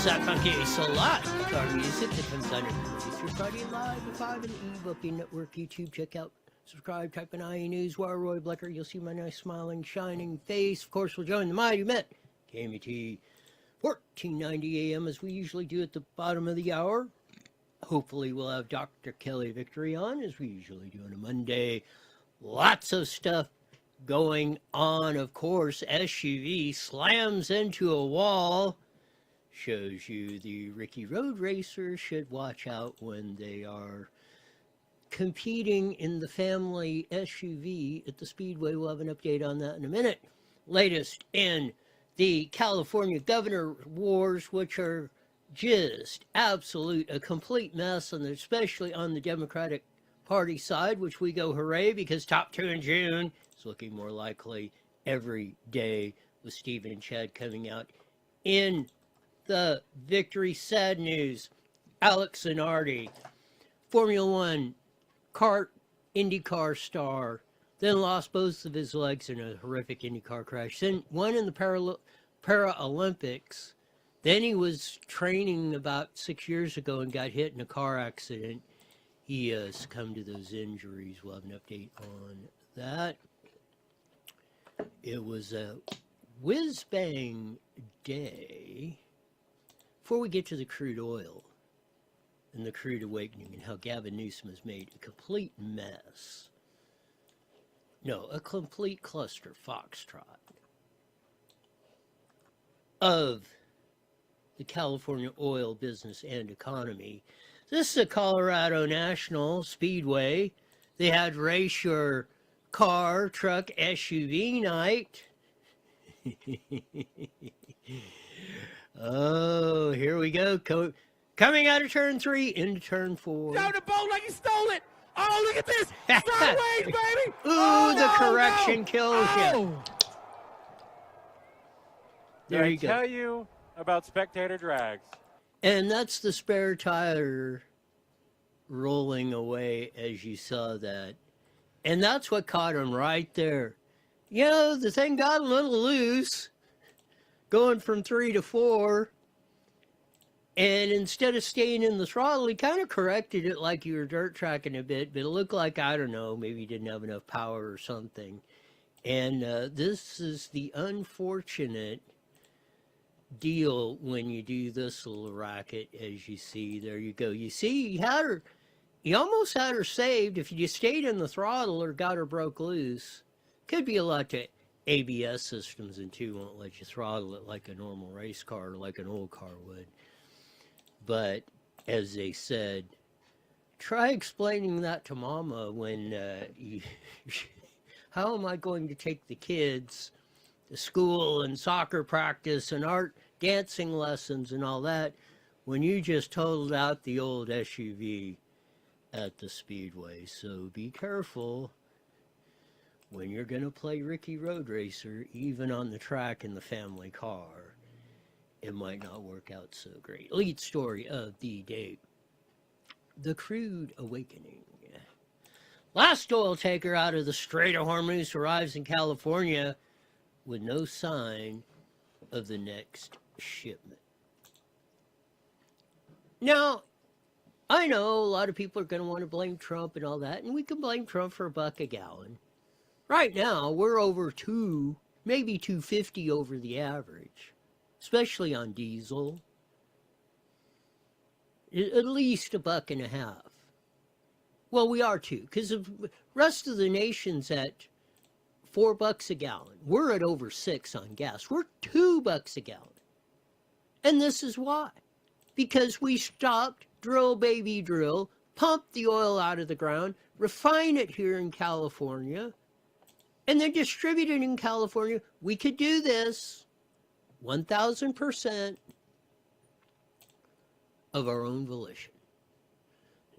is that funky select our music that comes under through Friday Live at 5 and eBooking Network YouTube. Check out, subscribe, type in IE News, Wire Roy Blecker. You'll see my nice, smiling, shining face. Of course, we'll join the mighty Met, KMT 1490 AM, as we usually do at the bottom of the hour. Hopefully, we'll have Dr. Kelly Victory on, as we usually do on a Monday. Lots of stuff going on, of course. SUV slams into a wall. Shows you the Ricky Road Racers should watch out when they are competing in the family SUV at the Speedway. We'll have an update on that in a minute. Latest in the California governor wars, which are just a complete mess, and especially on the Democratic Party side, which we go hooray because top two in June is looking more likely every day, with Stephen and Chad coming out in the victory. Sad news: Alex Zanardi, Formula One IndyCar star, then lost both of his legs in a horrific IndyCar crash. Then won in the Paralympics. Then he was training about 6 years ago and got hit in a car accident. He succumbed to those injuries. We'll have an update on that. It was a whiz-bang day. Before we get to the crude oil and the crude awakening and how Gavin Newsom has made a complete mess. No, a complete cluster foxtrot of the California oil business and economy. This is a Colorado National Speedway. They had race your car, truck, SUV night. Oh, here we go. Coming out of turn 3 into turn 4. Down the boat like he stole it. Oh, look at this. Sideways, baby. Ooh, the correction kills you. There you go. I tell you about spectator drags. And that's the spare tire rolling away as you saw that. And that's what caught him right there. You know, the thing got a little loose, going from 3 to 4. And instead of staying in the throttle, he kind of corrected it like you were dirt tracking a bit, but it looked like, I don't know, maybe he didn't have enough power or something. And this is the unfortunate deal when you do this little racket, as you see. There you go. You see, he almost had her saved if you just stayed in the throttle or got her broke loose. Could be a lot to ABS systems, and two won't let you throttle it like a normal race car or like an old car would. But as they said, try explaining that to Mama when how am I going to take the kids to school and soccer practice and art dancing lessons and all that when you just totaled out the old SUV at the Speedway? So be careful when you're going to play Ricky Road Racer, even on the track in the family car. It might not work out so great. Lead story of the day: the crude awakening. Last oil taker out of the Strait of Hormuz arrives in California with no sign of the next shipment. Now, I know a lot of people are going to want to blame Trump and all that, and we can blame Trump for $1 a gallon. Right now, we're over maybe $2.50 over the average, especially on diesel. At least $1.50. Well, we are too, because the rest of the nation's at $4 a gallon. We're at over $6 on gas. We're $2 a gallon. And this is why. Because we stopped, drill, baby, drill, pump the oil out of the ground, refine it here in California, and then distribute it in California. We could do this 1,000% of our own volition.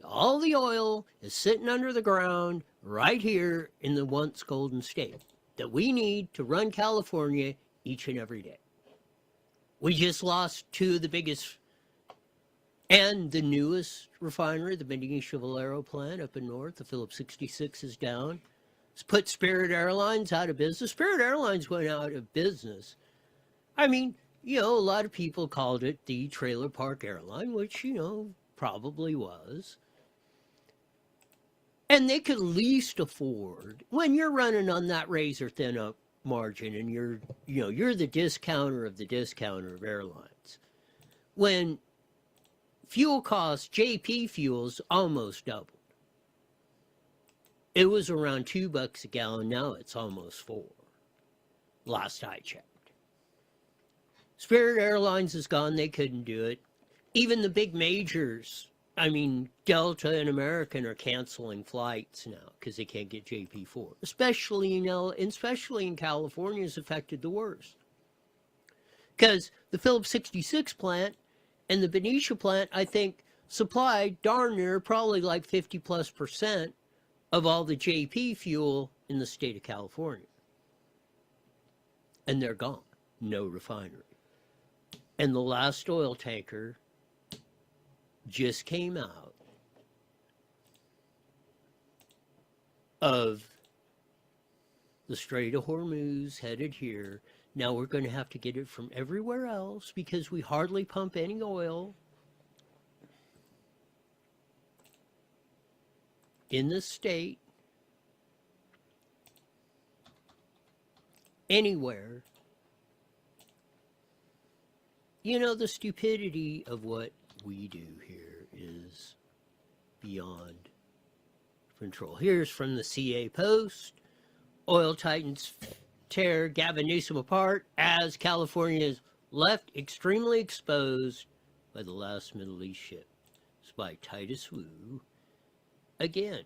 All the oil is sitting under the ground right here in the once Golden State that we need to run California each and every day. We just lost two of the biggest and the newest refinery, the Benicio Valero plant up in north. The Phillips 66 is down. It's put Spirit Airlines out of business. Spirit Airlines went out of business. I mean, a lot of people called it the trailer park airline, which, probably was. And they could least afford, when you're running on that razor thin up margin and you're the discounter of airlines. When fuel costs, JP fuels almost doubled. It was around $2 a gallon. Now it's almost $4. Last I checked. Spirit Airlines is gone. They couldn't do it. Even the big majors, Delta and American are canceling flights now because they can't get JP4. Especially in California is affected the worst. Because the Phillips 66 plant and the Benicia plant, I think, supplied darn near probably like 50+% of all the JP fuel in the state of California. And they're gone. No refinery. And the last oil tanker just came out of the Strait of Hormuz headed here. Now we're going to have to get it from everywhere else because we hardly pump any oil in the state, anywhere. The stupidity of what we do here is beyond control. Here's from the CA Post. Oil titans tear Gavin Newsom apart as California is left extremely exposed by the last Middle East ship. It's by Titus Wu. Again,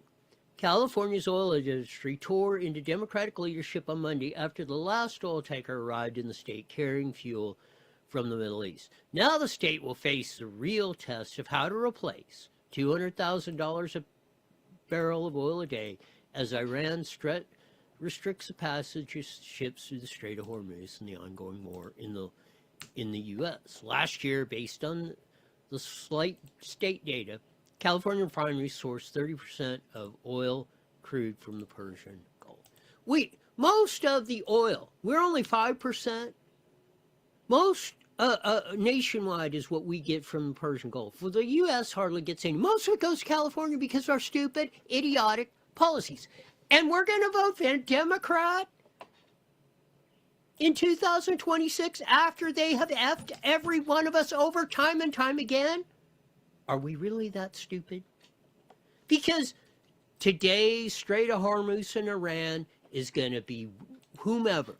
California's oil industry tore into Democratic leadership on Monday after the last oil tanker arrived in the state carrying fuel from the Middle East. Now the state will face the real test of how to replace $200,000 a barrel of oil a day as Iran restricts the passage of ships through the Strait of Hormuz in the ongoing war in the U.S. Last year, based on the slight state data, California refineries sourced 30% of oil crude from the Persian Gulf. Most of the oil, we're only 5%. Most nationwide is what we get from the Persian Gulf. Well, the U.S. hardly gets any. Most of it goes to California because of our stupid, idiotic policies. And we're going to vote for Democrat in 2026 after they have effed every one of us over time and time again? Are we really that stupid? Because today's Strait of Hormuz in Iran is going to be whomever.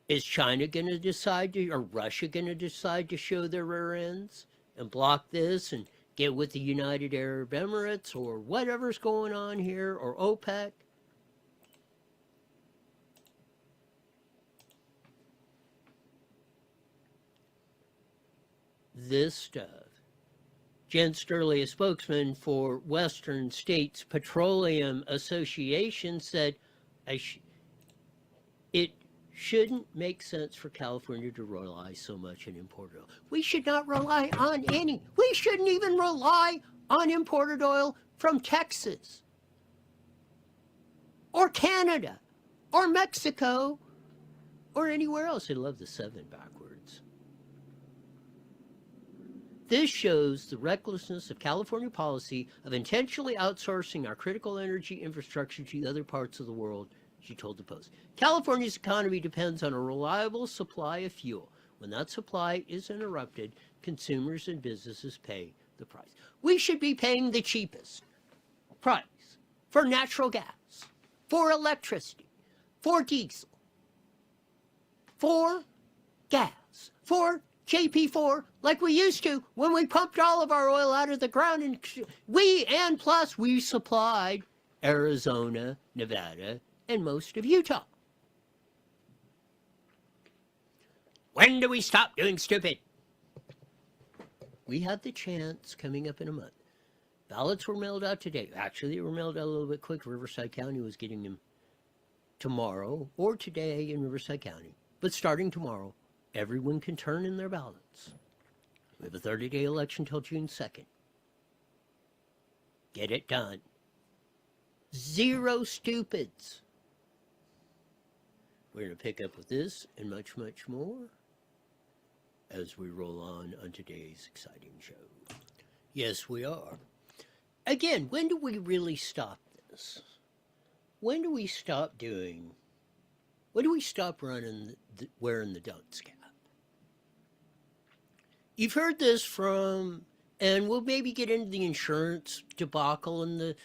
Is China going to decide to, or Russia going to decide to show their rear ends and block this and get with the United Arab Emirates or whatever's going on here, or OPEC? This stuff. Jen Sturley, a spokesman for Western States Petroleum Association, said it shouldn't make sense for California to rely so much on imported oil. We should not rely on any. We shouldn't even rely on imported oil from Texas or Canada or Mexico or anywhere else. I love the 7 backwards. This shows the recklessness of California policy of intentionally outsourcing our critical energy infrastructure to other parts of the world, she told the Post. California's economy depends on a reliable supply of fuel. When that supply is interrupted, consumers and businesses pay the price. We should be paying the cheapest price for natural gas, for electricity, for diesel, for gas, for JP4, like we used to when we pumped all of our oil out of the ground. And plus we supplied Arizona, Nevada, and most of Utah. When do we stop doing stupid? We have the chance coming up in a month. Ballots were mailed out today. Actually, they were mailed out a little bit quick. Riverside County was getting them tomorrow or today in Riverside County. But starting tomorrow, everyone can turn in their ballots. We have a 30-day election till June 2nd. Get it done. 0 stupids. We're going to pick up with this and much, much more as we roll on today's exciting show. Yes, we are. Again, when do we really stop this? When do we stop running, wearing the dunce cap? You've heard this from, and we'll maybe get into the insurance debacle and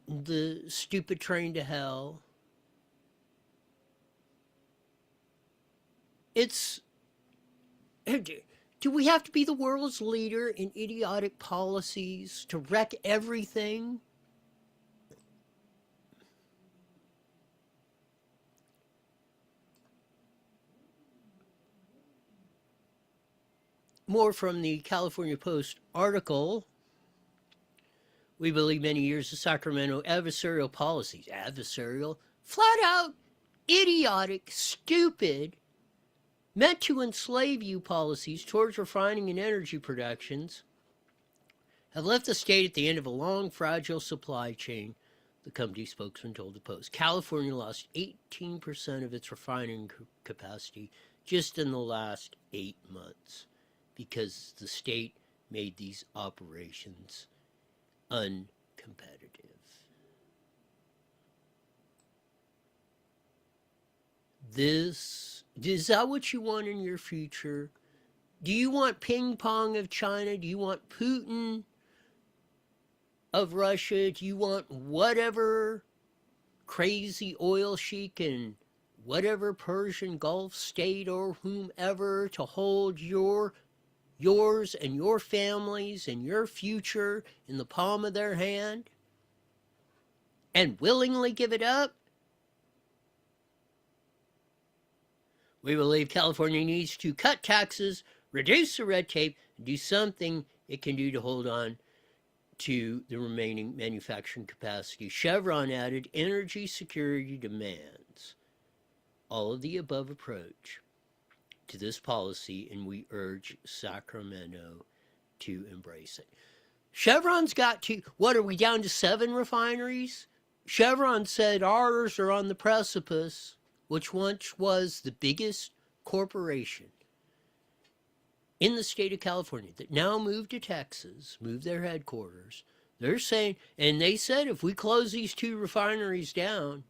the stupid train to hell. Do we have to be the world's leader in idiotic policies to wreck everything? More from the California Post article. We believe many years of Sacramento adversarial policies, flat out, idiotic, stupid, meant to enslave you policies towards refining and energy productions have left the state at the end of a long, fragile supply chain, the company spokesman told the Post. California lost 18% of its refining capacity just in the last 8 months because the state made these operations uncompetitive. Is that what you want in your future? Do you want ping pong of China? Do you want Putin of Russia? Do you want whatever crazy oil sheik in whatever Persian Gulf state or whomever to hold yours and your families and your future in the palm of their hand and willingly give it up? We believe California needs to cut taxes, reduce the red tape, and do something it can do to hold on to the remaining manufacturing capacity. Chevron added energy security demands. All of the above approach to this policy, and we urge Sacramento to embrace it. Chevron's got to, what are we down to 7 refineries? Chevron said ours are on the precipice, which once was the biggest corporation in the state of California that now moved to Texas, moved their headquarters. They're saying, and they said if we close these 2 refineries down,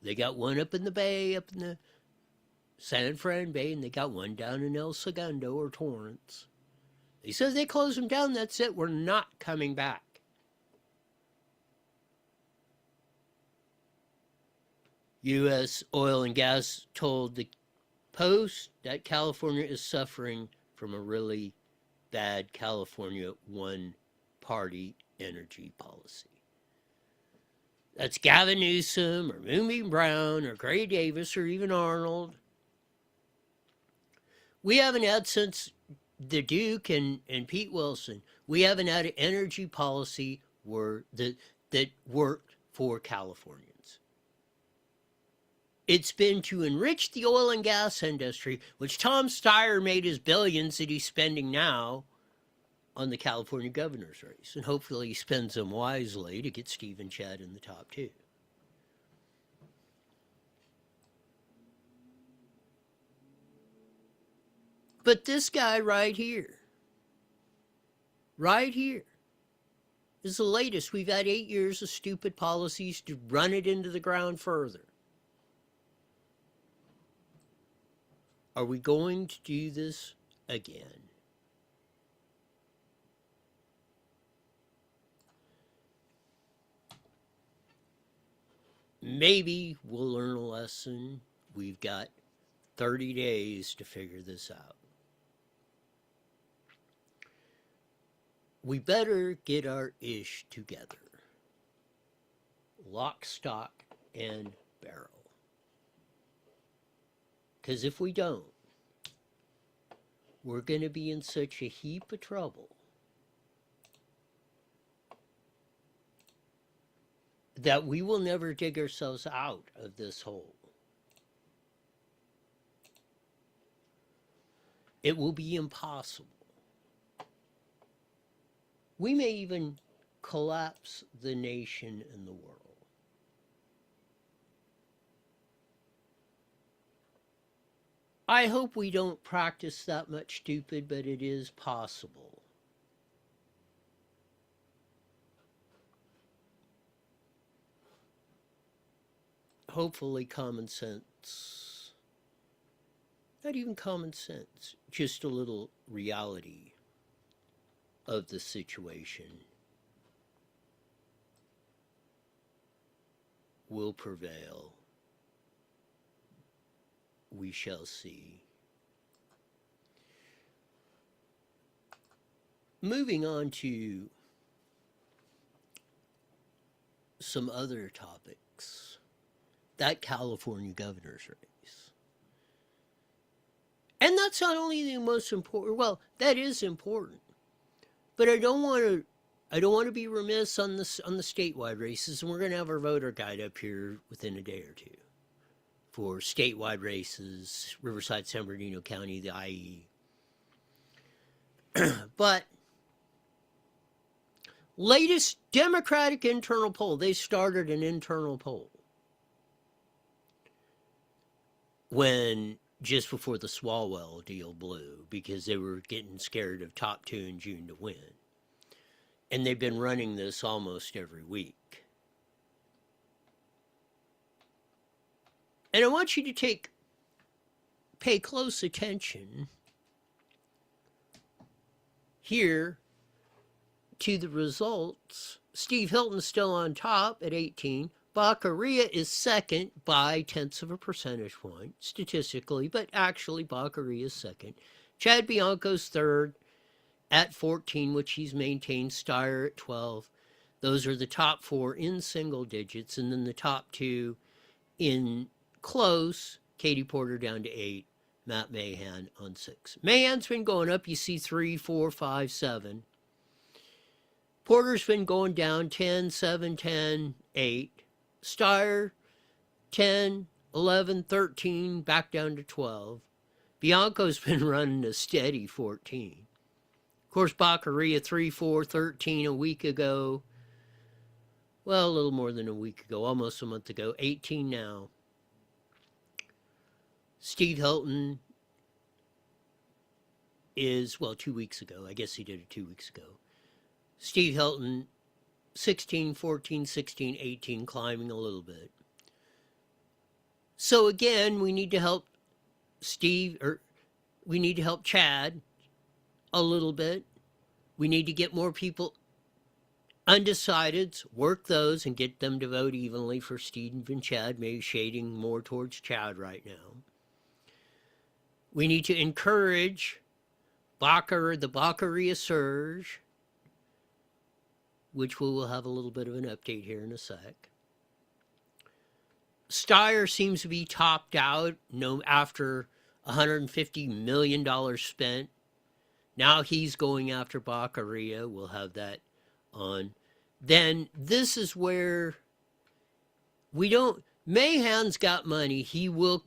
they got one up in the Bay, up in the San Fran Bay, and they got one down in El Segundo or Torrance. They said they close them down, that's it, we're not coming back. U.S. Oil and Gas told the Post that California is suffering from a really bad California one-party energy policy. That's Gavin Newsom or Moonbeam Brown or Gray Davis or even Arnold. We haven't had since the Duke and Pete Wilson, we haven't had an energy policy that worked for Californians. It's been to enrich the oil and gas industry, which Tom Steyer made his billions that he's spending now on the California governor's race. And hopefully he spends them wisely to get Steve and Chad in the top 2. But this guy right here is the latest. We've had 8 years of stupid policies to run it into the ground further. Are we going to do this again? Maybe we'll learn a lesson. We've got 30 days to figure this out. We better get our ish together. Lock, stock, and barrel. Because if we don't, we're going to be in such a heap of trouble that we will never dig ourselves out of this hole. It will be impossible. We may even collapse the nation and the world. I hope we don't practice that much stupid, but it is possible. Hopefully common sense, not even common sense, just a little reality of the situation will prevail. We shall see. Moving on to some other topics. That California governor's race. And that's not only the most important, well, that is important. But I don't want to be remiss on the statewide races, and we're going to have our voter guide up here within a day or two for statewide races, Riverside, San Bernardino County, the IE. But latest Democratic internal poll, they started an internal poll when just before the Swalwell deal blew, because they were getting scared of top two in June to win. And they've been running this almost every week. And I want you to pay close attention here to the results. Steve Hilton's still on top at 18. Baccaria is second by tenths of a percentage point, statistically, but actually Baccaria is second. Chad Bianco's third at 14, which he's maintained. Steyer at 12. Those are the top four in single digits, and then the top two in close. Katie Porter down to 8, Matt Mahan on 6. Mahan's been going up. You see 3, 4, 5, 7. Porter's been going down 10, 7, 10, 8. Steyer 10, 11, 13, back down to 12. Bianco's been running a steady 14. Of course, Baccaria 3, 4, 13 a week ago. Well, a little more than a week ago, almost a month ago. 18 now. Steve Hilton is, well, 2 weeks ago. I guess he did it 2 weeks ago. Steve Hilton, 16, 14, 16, 18, climbing a little bit. So again, we need to help we need to help Chad a little bit. We need to get more people undecideds, work those and get them to vote evenly for Steve and Chad, maybe shading more towards Chad right now. We need to encourage the Baccaria surge, which we will have a little bit of an update here in a sec. Steyer seems to be topped out after $150 million spent. Now he's going after Baccaria. We'll have that on. Then this is where Mahan's got money. He will,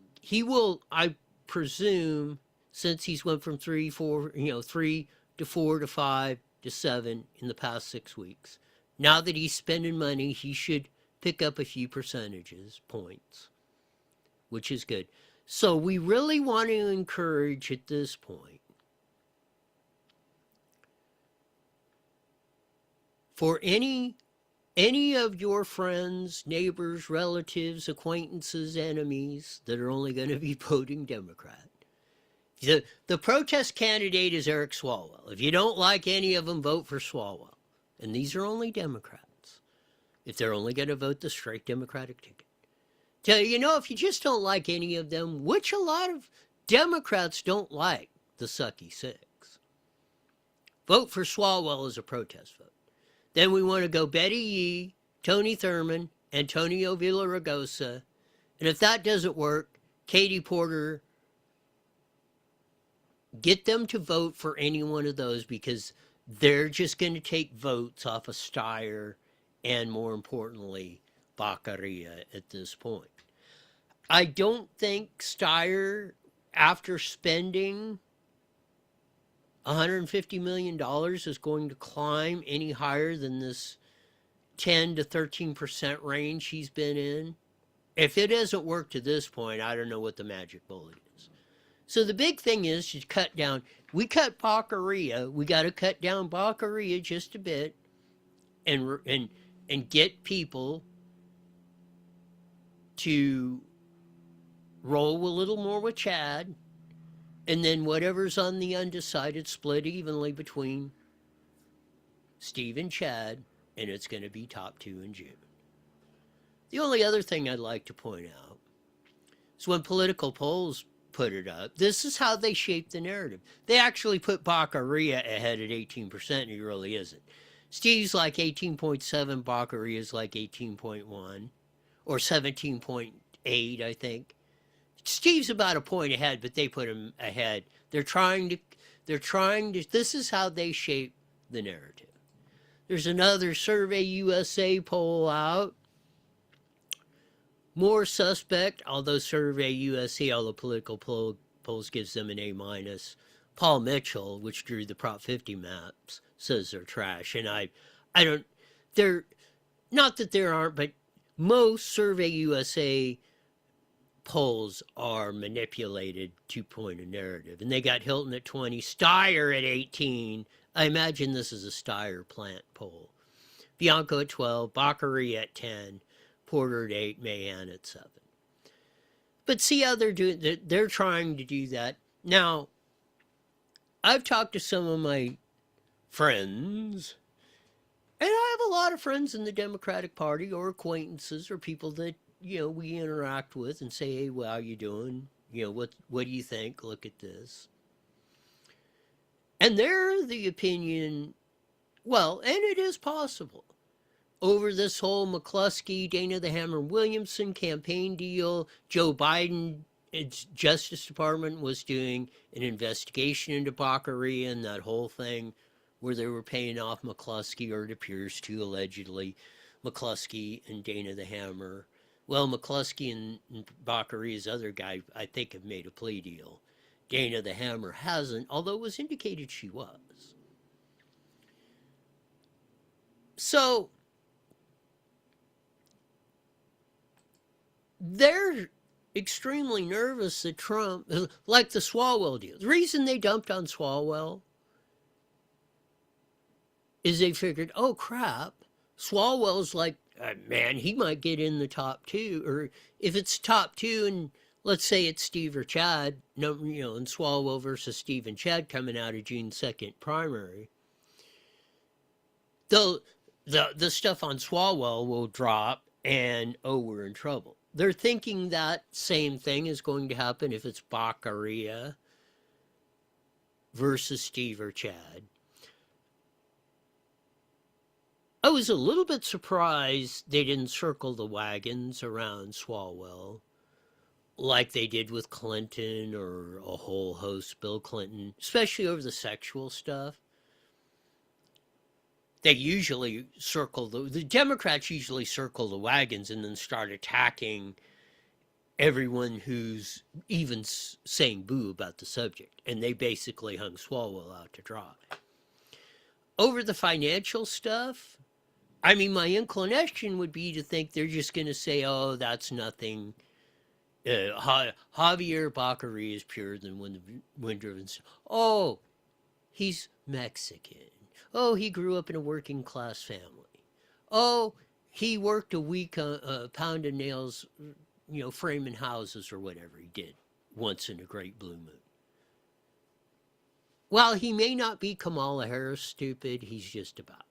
I presume, since he's went from 3 to 4 to 5 to 7 in the past 6 weeks. Now that he's spending money, he should pick up a few points, which is good. So we really want to encourage at this point for any of your friends, neighbors, relatives, acquaintances, enemies that are only going to be voting Democrat. The protest candidate is Eric Swalwell. If you don't like any of them, vote for Swalwell. And these are only Democrats. If they're only going to vote the straight Democratic ticket. If you just don't like any of them, which a lot of Democrats don't like the sucky six, vote for Swalwell as a protest vote. Then we want to go Betty Yee, Tony Thurmond, Antonio Villaraigosa. And if that doesn't work, Katie Porter. Get them to vote for any one of those, because they're just going to take votes off of Steyer and, more importantly, Baccaria at this point. I don't think Steyer, after spending $150 million, is going to climb any higher than this 10 to 13% range he's been in. If it hasn't worked to this point, I don't know what the magic bullet is. So the big thing is to cut down. We cut Baccaria. We got to cut down Baccaria just a bit, and get people to roll a little more with Chad, and then whatever's on the undecided split evenly between Steve and Chad, and it's going to be top two in June. The only other thing I'd like to point out is when political polls put it up, this is how they shape the narrative. They actually put Baccaria ahead at 18%, and he really isn't. Steve's like 18.7, Baccaria's like 18.1, or 17.8, I think. Steve's about a point ahead, but they put him ahead. They're trying to, this is how they shape the narrative. There's another Survey USA poll out. More suspect, although Survey USA, all the political polls gives them an A-. Paul Mitchell, which drew the Prop 50 maps, says they're trash. And I don't, they're, not that there aren't, but most Survey USA polls are manipulated to point a narrative. And they got Hilton at 20, Steyer at 18. I imagine this is a Steyer plant poll. Bianco at 12, Baccaria at 10, Porter at 8, Mahan at 7. But see how they're doing, they're trying to do that. Now, I've talked to some of my friends, and I have a lot of friends in the Democratic Party, or acquaintances, or people that, you know, we interact with and say, hey, well, how you doing? You know, what do you think? Look at this. And they're the opinion, well, and it is possible, over this whole McCluskey, Dana the Hammer Williamson campaign deal. Joe Biden, its Justice Department was doing an investigation into Baccaria and that whole thing where they were paying off McCluskey, or it appears to, allegedly, McCluskey and Dana the Hammer. Well, McCluskey and Baccaria's other guy, I think, have made a plea deal. Dana the Hammer hasn't, although it was indicated she was. So, they're extremely nervous that Trump, like the Swalwell deal. The reason they dumped on Swalwell is they figured, oh crap, Swalwell's like, man, he might get in the top two. Or if it's top two, and let's say it's Steve or Chad, no, you know, and Swalwell versus Steve and Chad coming out of June 2nd primary, the stuff on Swalwell will drop, and oh, we're in trouble. They're thinking that same thing is going to happen if it's Baccaria versus Steve or Chad. I was a little bit surprised they didn't circle the wagons around Swalwell like they did with Clinton or a whole host, Bill Clinton, especially over the sexual stuff. They usually circle, the Democrats usually circle the wagons and then start attacking everyone who's even saying boo about the subject. And they basically hung Swalwell out to dry. Over the financial stuff, I mean, my inclination would be to think they're just going to say, oh, that's nothing. Javier Baccaria is purer than wind-driven. Oh, he's Mexican. Oh, he grew up in a working-class family. Oh, he worked a week a pound of nails, you know, framing houses or whatever he did once in a great blue moon. While he may not be Kamala Harris stupid, he's just about.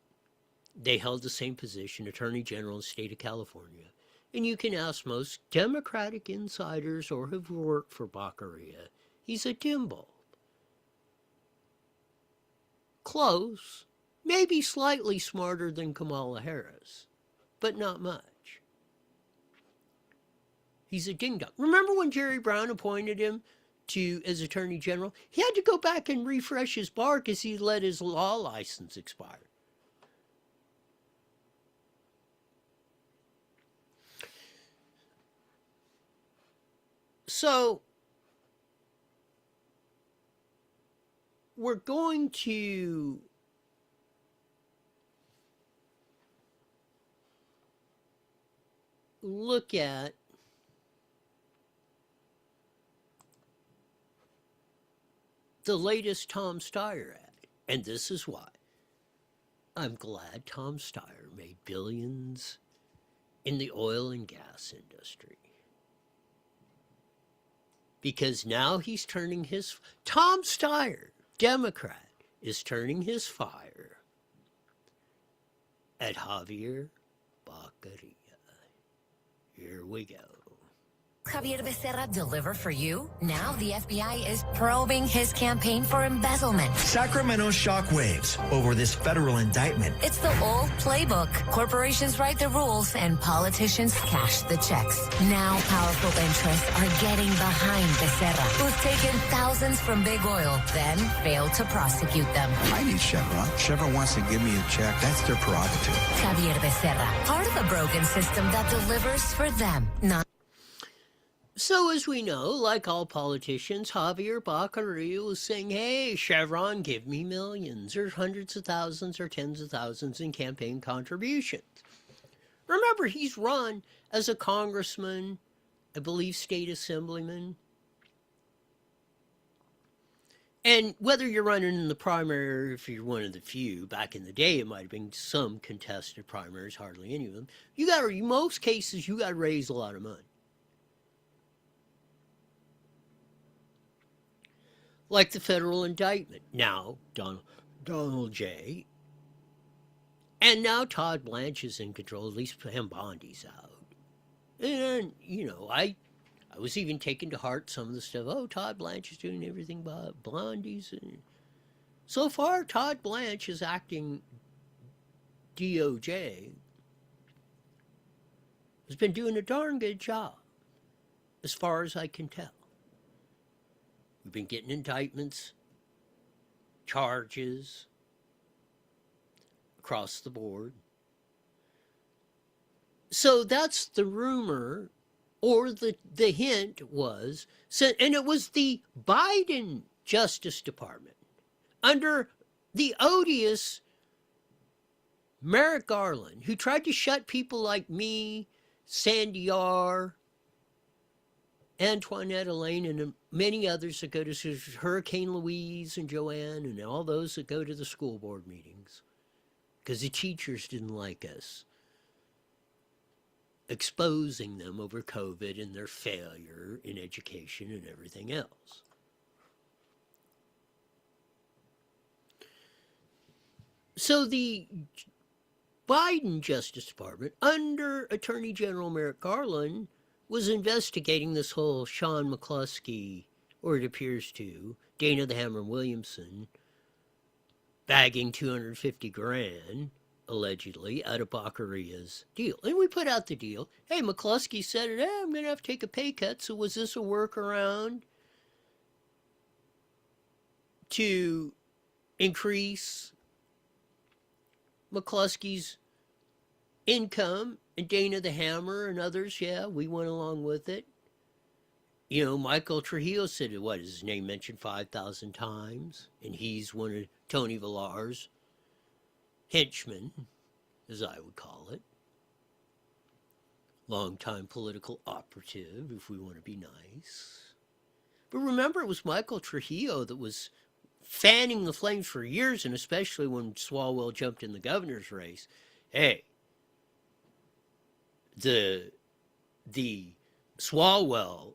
They held the same position, Attorney General in the state of California. And you can ask most Democratic insiders or who've worked for Baccaria. He's a dim bulb. Close. Maybe slightly smarter than Kamala Harris, but not much. He's a ding-dong. Remember when Jerry Brown appointed him as Attorney General? He had to go back and refresh his bar because he let his law license expire. So, we're going to look at the latest Tom Steyer ad. And this is why. I'm glad Tom Steyer made billions in the oil and gas industry. Because now he's turning his... Tom Steyer, Democrat, is turning his fire at Javier Baccaria. Here we go. Javier Becerra deliver for you? Now the FBI is probing his campaign for embezzlement. Sacramento shockwaves over this federal indictment. It's the old playbook. Corporations write the rules and politicians cash the checks. Now powerful interests are getting behind Becerra, who's taken thousands from big oil, then failed to prosecute them. I need Chevron. Chevron wants to give me a check. That's their prerogative. Javier Becerra, part of a broken system that delivers for them, not... So as we know, like all politicians, Javier Baccaria was saying, hey, Chevron, give me millions, or hundreds of thousands, or tens of thousands in campaign contributions. Remember, he's run as a congressman, I believe state assemblyman. And whether you're running in the primary or if you're one of the few, back in the day it might have been some contested primaries, hardly any of them, in most cases, you got to raise a lot of money. Like the federal indictment. Now, Donald J. And now Todd Blanche is in control, at least Pam Bondi's out. And, I was even taking to heart some of the stuff. Oh, Todd Blanche is doing everything but Blondie's. So far, Todd Blanche is acting DOJ. Has been doing a darn good job, as far as I can tell. We've been getting indictments, charges, across the board. So that's the rumor, or the hint was, and it was the Biden Justice Department, under the odious Merrick Garland, who tried to shut people like me, Sandy R., Antoinette Elaine, and many others that go to Hurricane Louise and Joanne and all those that go to the school board meetings because the teachers didn't like us exposing them over COVID and their failure in education and everything else. So the Biden Justice Department, under Attorney General Merrick Garland, was investigating this whole Sean McCluskey, or it appears to, Dana the Hammer Williamson, bagging $250,000, allegedly, out of Baccaria's deal. And we put out the deal. Hey, McCluskey said it, I'm going to have to take a pay cut, so was this a workaround to increase McCluskey's income? And Dana the Hammer and others, yeah, we went along with it. Michael Trujillo said, what, his name mentioned 5,000 times? And he's one of Tony Villar's henchmen, as I would call it. Longtime political operative, if we want to be nice. But remember, it was Michael Trujillo that was fanning the flames for years, and especially when Swalwell jumped in the governor's race. Hey, the Swalwell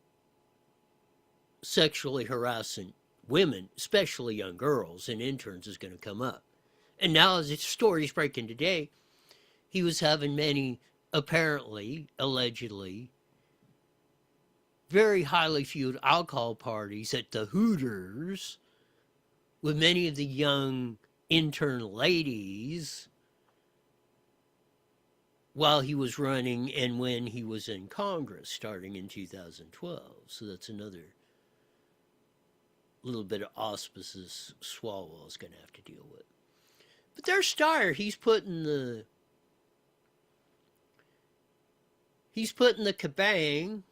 sexually harassing women, especially young girls and interns, is going to come up. And now, as the story's breaking today, he was having many, apparently, allegedly, very highly fueled alcohol parties at the Hooters with many of the young intern ladies while he was running and when he was in Congress starting in 2012. So that's another little bit of auspices Swalwell's going to have to deal with. But there's Steyer. He's putting the kabang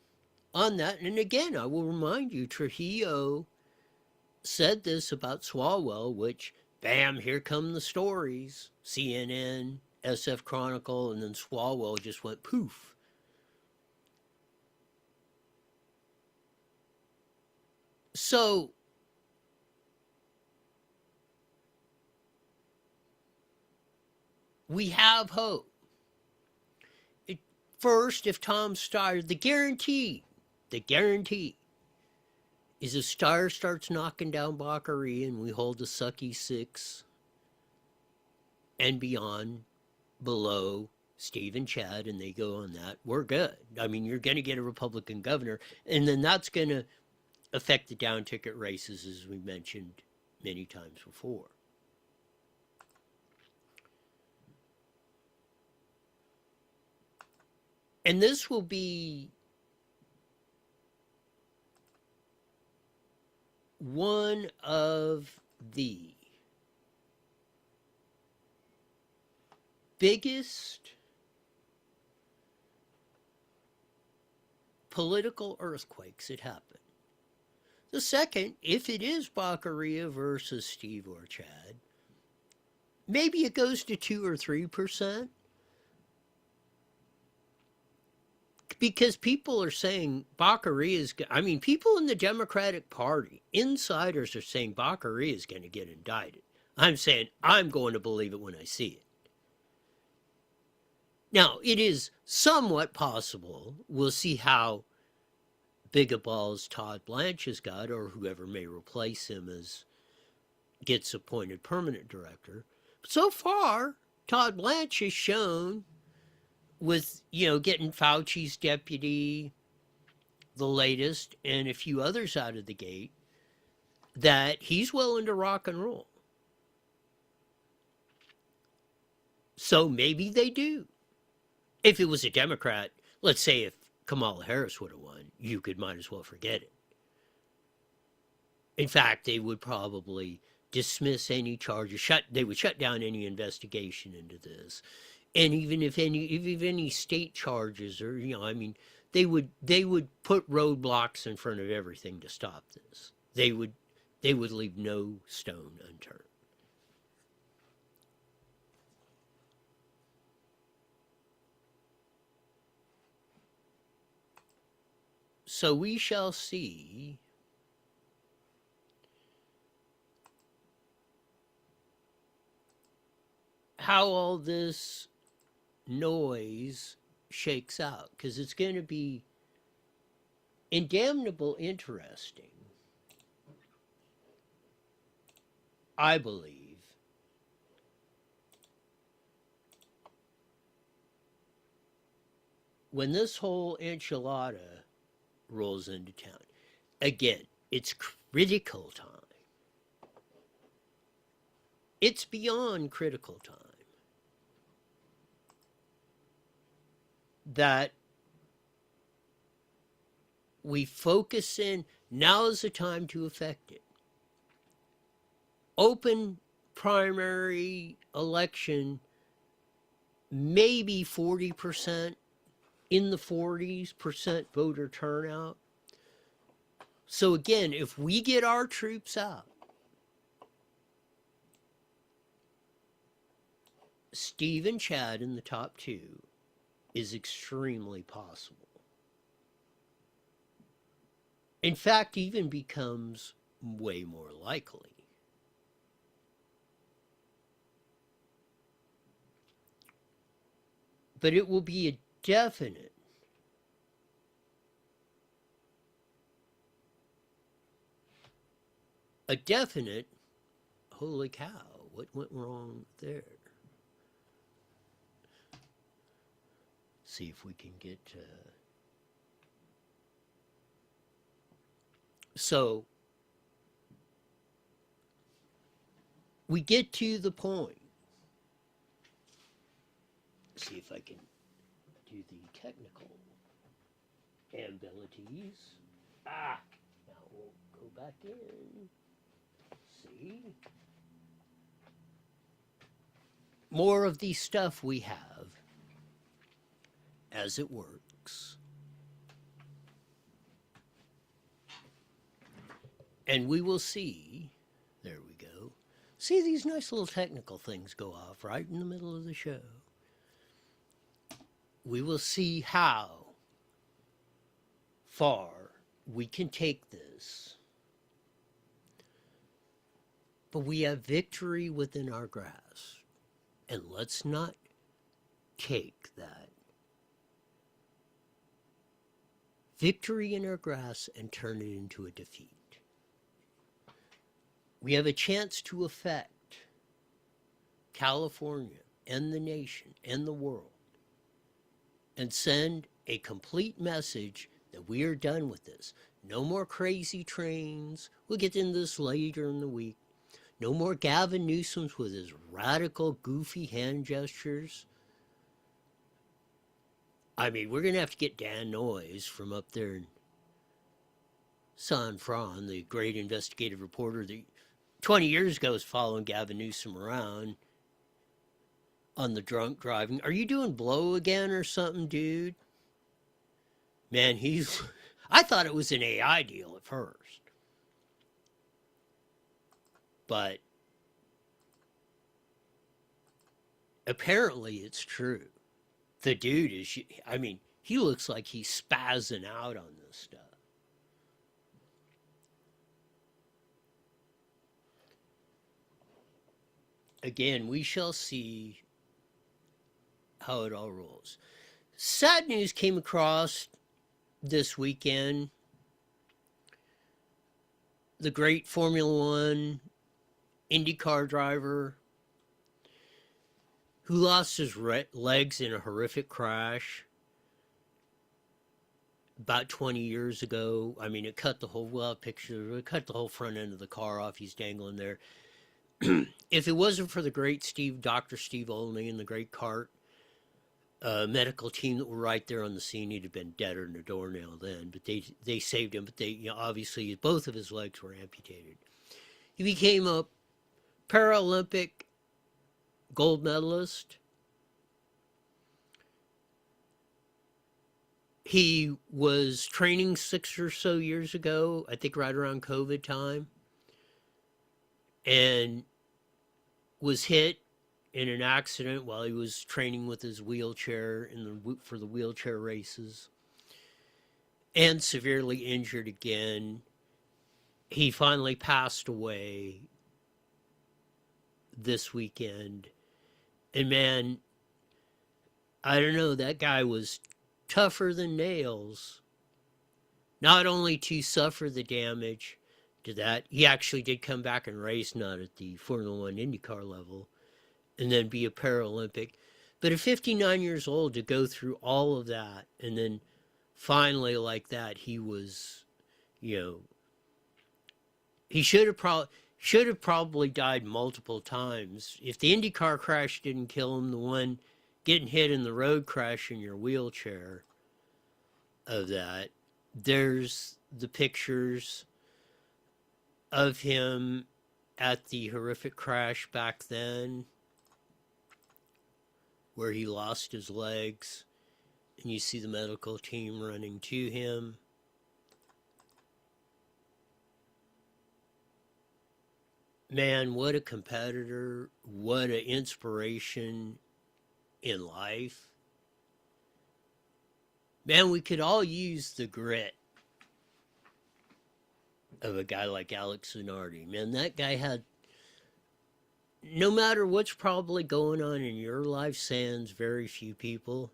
on that. And again, I will remind you, Trujillo said this about Swalwell, which, bam, here come the stories. CNN, SF Chronicle, and then Swalwell just went poof. So We have hope. First, if Tom Steyer, the guarantee is if Steyer starts knocking down Baccaria and we hold the sucky 6 and beyond below Steve and Chad and they go on that, we're good. I mean, you're going to get a Republican governor, and then that's going to affect the down ticket races, as we mentioned many times before. And this will be one of the biggest political earthquakes that happen. The second, if it is Baccaria versus Steve or Chad, maybe it goes to 2 or 3%. Because people are saying Baccaria is, I mean, people in the Democratic Party, insiders are saying Baccaria is going to get indicted. I'm saying I'm going to believe it when I see it. Now, it is somewhat possible. We'll see how big a balls Todd Blanche has got, or whoever may replace him as gets appointed permanent director. But so far, Todd Blanche has shown with, getting Fauci's deputy, the latest, and a few others out of the gate, that he's willing to rock and roll. So maybe they do. If it was a Democrat, let's say if Kamala Harris would have won, you might as well forget it. In fact, they would probably dismiss any charges, they would shut down any investigation into this. And even if any state charges or, they would put roadblocks in front of everything to stop this. They would leave no stone unturned. So we shall see how all this noise shakes out, because it's going to be indamnable interesting, I believe, when this whole enchilada rolls into town. Again, it's critical time. It's beyond critical time that we focus in. Now is the time to affect it. Open primary election, maybe 40%, in the 40% voter turnout. So again, if we get our troops out, Steve and Chad in the top 2 is extremely possible. In fact, even becomes way more likely. But it will be a definite holy cow, what went wrong there? See if we can get so we get to the point. See if I can do the technical abilities. Now we'll go back in. See? More of the stuff we have as it works. And we will see, there we go, see these nice little technical things go off right in the middle of the show. We will see how far we can take this. But we have victory within our grasp. And let's not take that victory in our grasp and turn it into a defeat. We have a chance to affect California and the nation and the world and send a complete message that we are done with this. No more crazy trains. We'll get into this later in the week. No more Gavin Newsom's with his radical, goofy hand gestures. I mean, we're going to have to get Dan Noyes from up there in San Fran, the great investigative reporter that 20 years ago was following Gavin Newsom around on the drunk driving. Are you doing blow again or something, dude? Man, I thought it was an AI deal at first. But apparently it's true. The dude is, I mean, he looks like he's spazzing out on this stuff. Again, we shall see how it all rolls. Sad news came across this weekend. The great Formula One IndyCar driver who lost his legs in a horrific crash about 20 years ago. I mean, it cut the whole, it cut the whole front end of the car off. He's dangling there. If it wasn't for the great Dr. Steve Olney and the great CART medical team that were right there on the scene, he'd have been deader than a doornail then. But they saved him. But obviously both of his legs were amputated. He became a Paralympic gold medalist. He was training 6 or so years ago, I think right around COVID time, and was hit in an accident while he was training with his wheelchair for the wheelchair races, and severely injured again. He finally passed away this weekend. And man, I don't know, that guy was tougher than nails. Not only to suffer the damage to that, he actually did come back and race, not at the Formula One IndyCar level, and then be a Paralympic. But at 59 years old, to go through all of that, and then finally like that, he was, he should have probably died multiple times. If the IndyCar crash didn't kill him, the one getting hit in the road crash in your wheelchair of that, there's the pictures of him at the horrific crash back then where he lost his legs, and you see the medical team running to him. Man, what a competitor, what an inspiration in life. Man, we could all use the grit of a guy like Alex Zanardi. Man, that guy had, no matter what's probably going on in your life, sans very few people,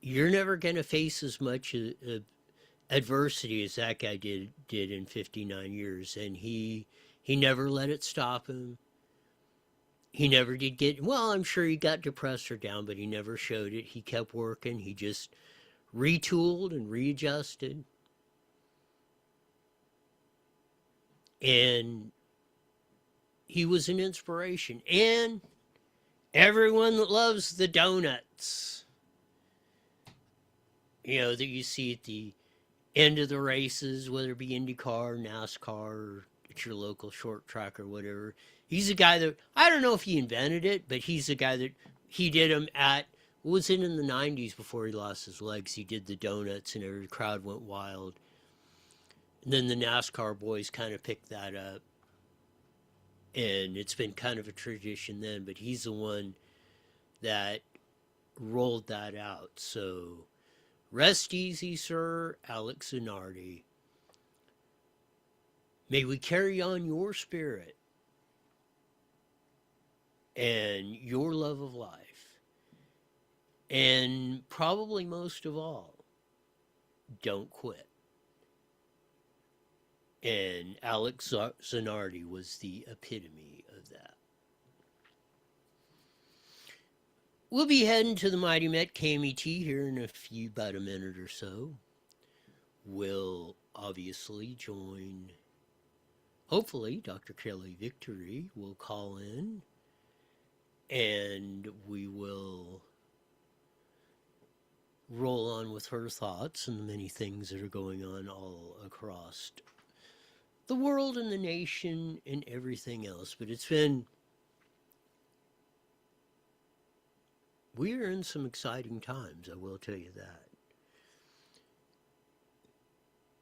you're never going to face as much adversity as that guy did in 59 years. And he never let it stop him. He never did get, well, I'm sure he got depressed or down, but he never showed it. He kept working. He just retooled and readjusted. And he was an inspiration. And everyone that loves the donuts, that you see at the end of the races, whether it be IndyCar, NASCAR, or at your local short track or whatever. He's a guy that, I don't know if he invented it, but he's a guy that he did them at, was it in the 90s before he lost his legs? He did the donuts and every crowd went wild. And then the NASCAR boys kind of picked that up. And it's been kind of a tradition then, but he's the one that rolled that out. So rest easy, sir, Alex Zanardi. May we carry on your spirit and your love of life And probably most of all, don't quit. And Alex Zanardi was the epitome of that. We'll be heading to the Mighty Met KMET here in about a minute or so. We'll obviously join, hopefully, Dr. Kelly Victory will call in, and we will roll on with her thoughts and the many things that are going on all across the world and the nation and everything else. But we're in some exciting times, I will tell you that.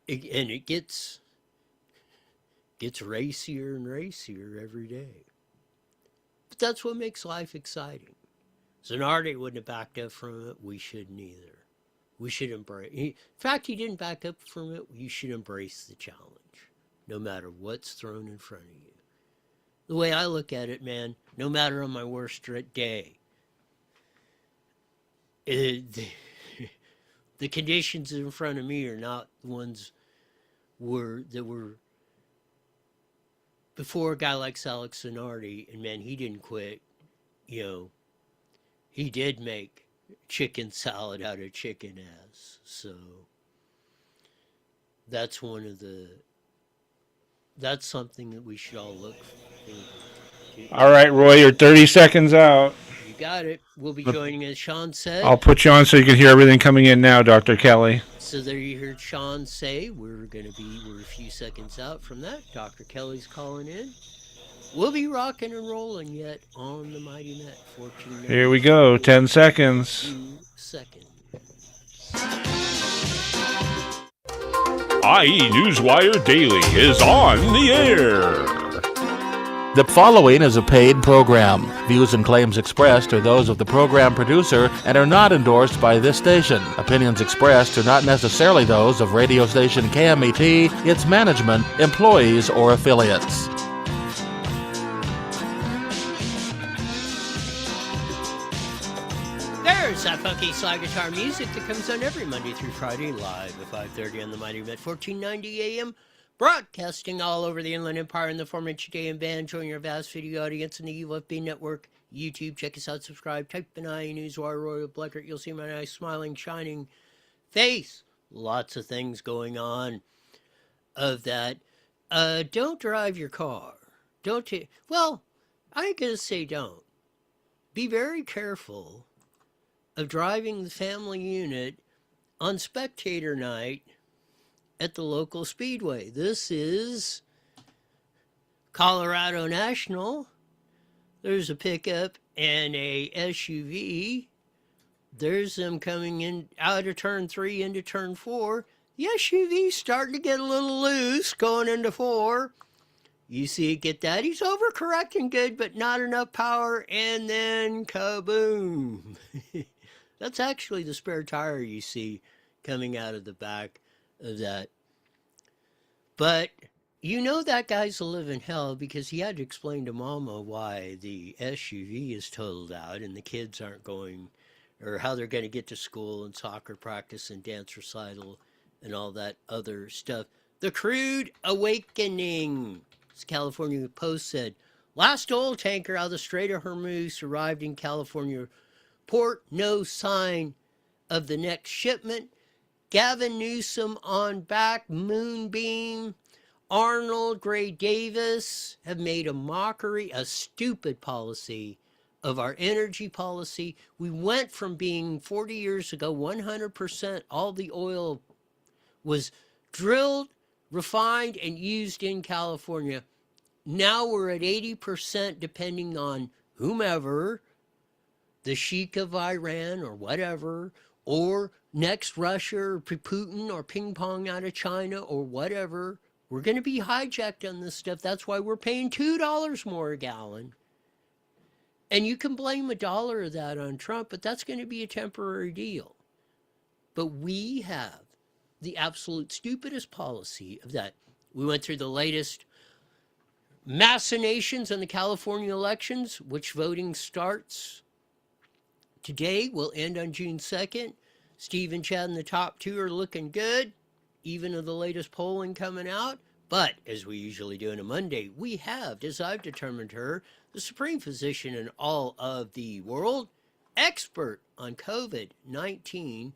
And it gets racier and racier every day. But that's what makes life exciting. Zanardi wouldn't have backed up from it. We shouldn't either. We should embrace. In fact, he didn't back up from it. You should embrace the challenge, no matter what's thrown in front of you. The way I look at it, man, no matter on my worst day, the conditions in front of me are not the ones that were before a guy like Alex Zanardi, and man, he didn't quit. You know, he did make chicken salad out of chicken ass. So that's something that we should all look forward to. All right, Roy, you're 30 seconds out. You got it. We'll be joining, as Sean said. I'll put you on so you can hear everything coming in now, Dr. Kelly. So there you heard Sean say we're a few seconds out from that. Dr. Kelly's calling in. We'll be rocking and rolling yet on the Mighty Met 14. Here we go. 10 seconds. 2 seconds. IE Newswire Daily is on the air. The following is a paid program. Views and claims expressed are those of the program producer and are not endorsed by this station. Opinions expressed are not necessarily those of radio station KMET, its management, employees, or affiliates. There's that funky slide guitar music that comes on every Monday through Friday live at 5:30 on the Mighty Met 1490 AM. Broadcasting all over the Inland Empire in the form of Chilean band. Join your vast video audience in the UFB network, YouTube. Check us out, subscribe, type in IE Newswire Royal Bleckert. You'll see my nice, smiling, shining face. Lots of things going on of that. Don't drive your car. Well, I ain't going to say don't. Be very careful of driving the family unit on spectator night at the local speedway. This is Colorado National. There's a pickup and a SUV. There's them coming in out of turn 3 into turn 4. The SUV's starting to get a little loose going into 4. You see it get that. He's overcorrecting good, but not enough power, and then kaboom. That's actually the spare tire you see coming out of the back of that. But you know that guy's a living hell because he had to explain to Mama why the SUV is totaled out and the kids aren't going, or how they're going to get to school and soccer practice and dance recital and all that other stuff. The CRUDE awakening, as California Post said. Last oil tanker out of the Strait of Hormuz arrived in California port. No sign of the next shipment. Gavin Newsom on back. Moonbeam. Arnold Gray Davis have made a mockery, a stupid policy of our energy policy. We went from being 40 years ago, 100% all the oil was drilled, refined, and used in California. Now we're at 80% depending on whomever, the Sheik of Iran or whatever, or next Russia or Putin or ping pong out of China or whatever. We're going to be hijacked on this stuff. That's why we're paying $2 more a gallon. And you can blame $1 of that on Trump, but that's going to be a temporary deal. But we have the absolute stupidest policy of that. We went through the latest machinations in the California elections, which voting starts today will end on June 2nd. Steve and Chad in the top two are looking good, even of the latest polling coming out. But, as we usually do on a Monday, we have, as I've determined her, the supreme physician in all of the world, expert on COVID-19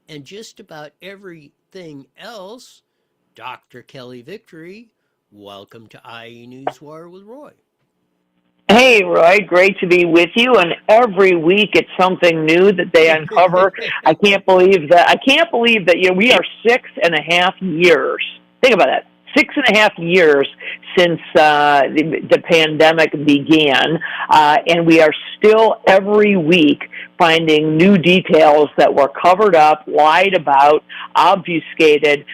and just about everything else, Dr. Kelly Victory. Welcome to IE Newswire with Roy. Hey, Roy, great to be with you. And every week it's something new that they uncover. I can't believe that we are 6.5 years. Think about that. 6.5 years since the pandemic began, and we are still every week finding new details that were covered up, lied about, obfuscated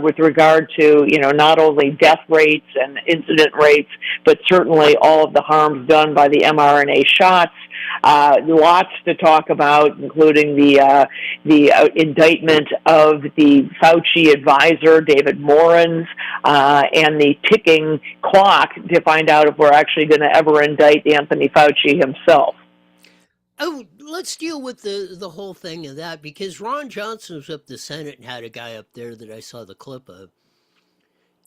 with regard to, not only death rates and incident rates, but certainly all of the harms done by the mRNA shots. Lots to talk about, including the indictment of the Fauci advisor, David Morans, and the ticking clock to find out if we're actually going to ever indict Anthony Fauci himself. Oh, let's deal with the whole thing of that, because Ron Johnson was up the Senate and had a guy up there that I saw the clip of.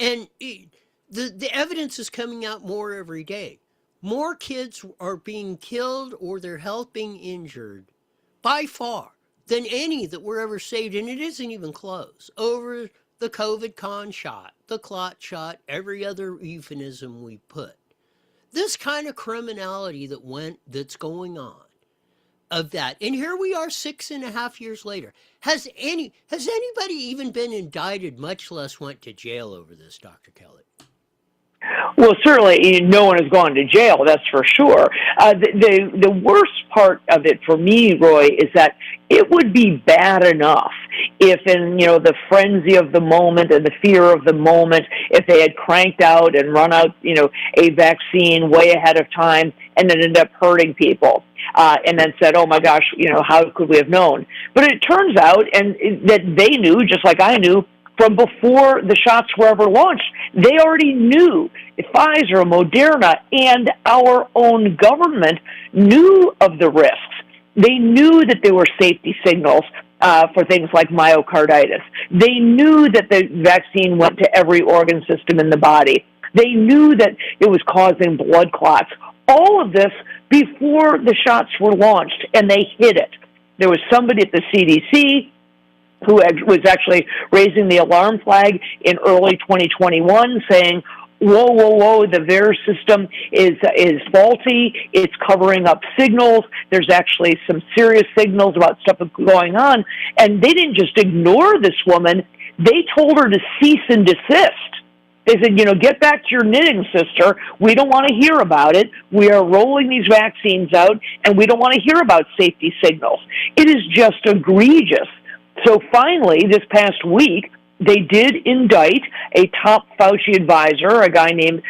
And the evidence is coming out more every day. More kids are being killed or their health being injured by far than any that were ever saved, and it isn't even close, over the COVID con shot, the clot shot, every other euphemism we put. This kind of criminality that's going on of that. And here we are 6.5 years later. Has anybody even been indicted, much less went to jail over this, Dr. Kelly? Well, certainly no one has gone to jail, that's for sure. The worst part of it for me, Roy, is that it would be bad enough if in, the frenzy of the moment and the fear of the moment, if they had cranked out and run out, a vaccine way ahead of time and then ended up hurting people. And then said, oh my gosh, how could we have known? But it turns out that they knew, just like I knew, from before the shots were ever launched. They already knew. Pfizer, Moderna, and our own government knew of the risks. They knew that there were safety signals for things like myocarditis. They knew that the vaccine went to every organ system in the body. They knew that it was causing blood clots. All of this before the shots were launched, and they hid it. There was somebody at the CDC who was actually raising the alarm flag in early 2021, saying, whoa, the VAERS system is faulty, it's covering up signals, there's actually some serious signals about stuff going on, and they didn't just ignore this woman, they told her to cease and desist. They said, get back to your knitting, sister. We don't want to hear about it. We are rolling these vaccines out, and we don't want to hear about safety signals. It is just egregious. So finally, this past week, they did indict a top Fauci advisor, a guy named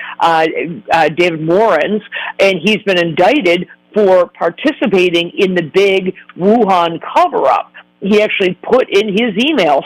David Morans, and he's been indicted for participating in the big Wuhan cover-up. He actually put in his emails,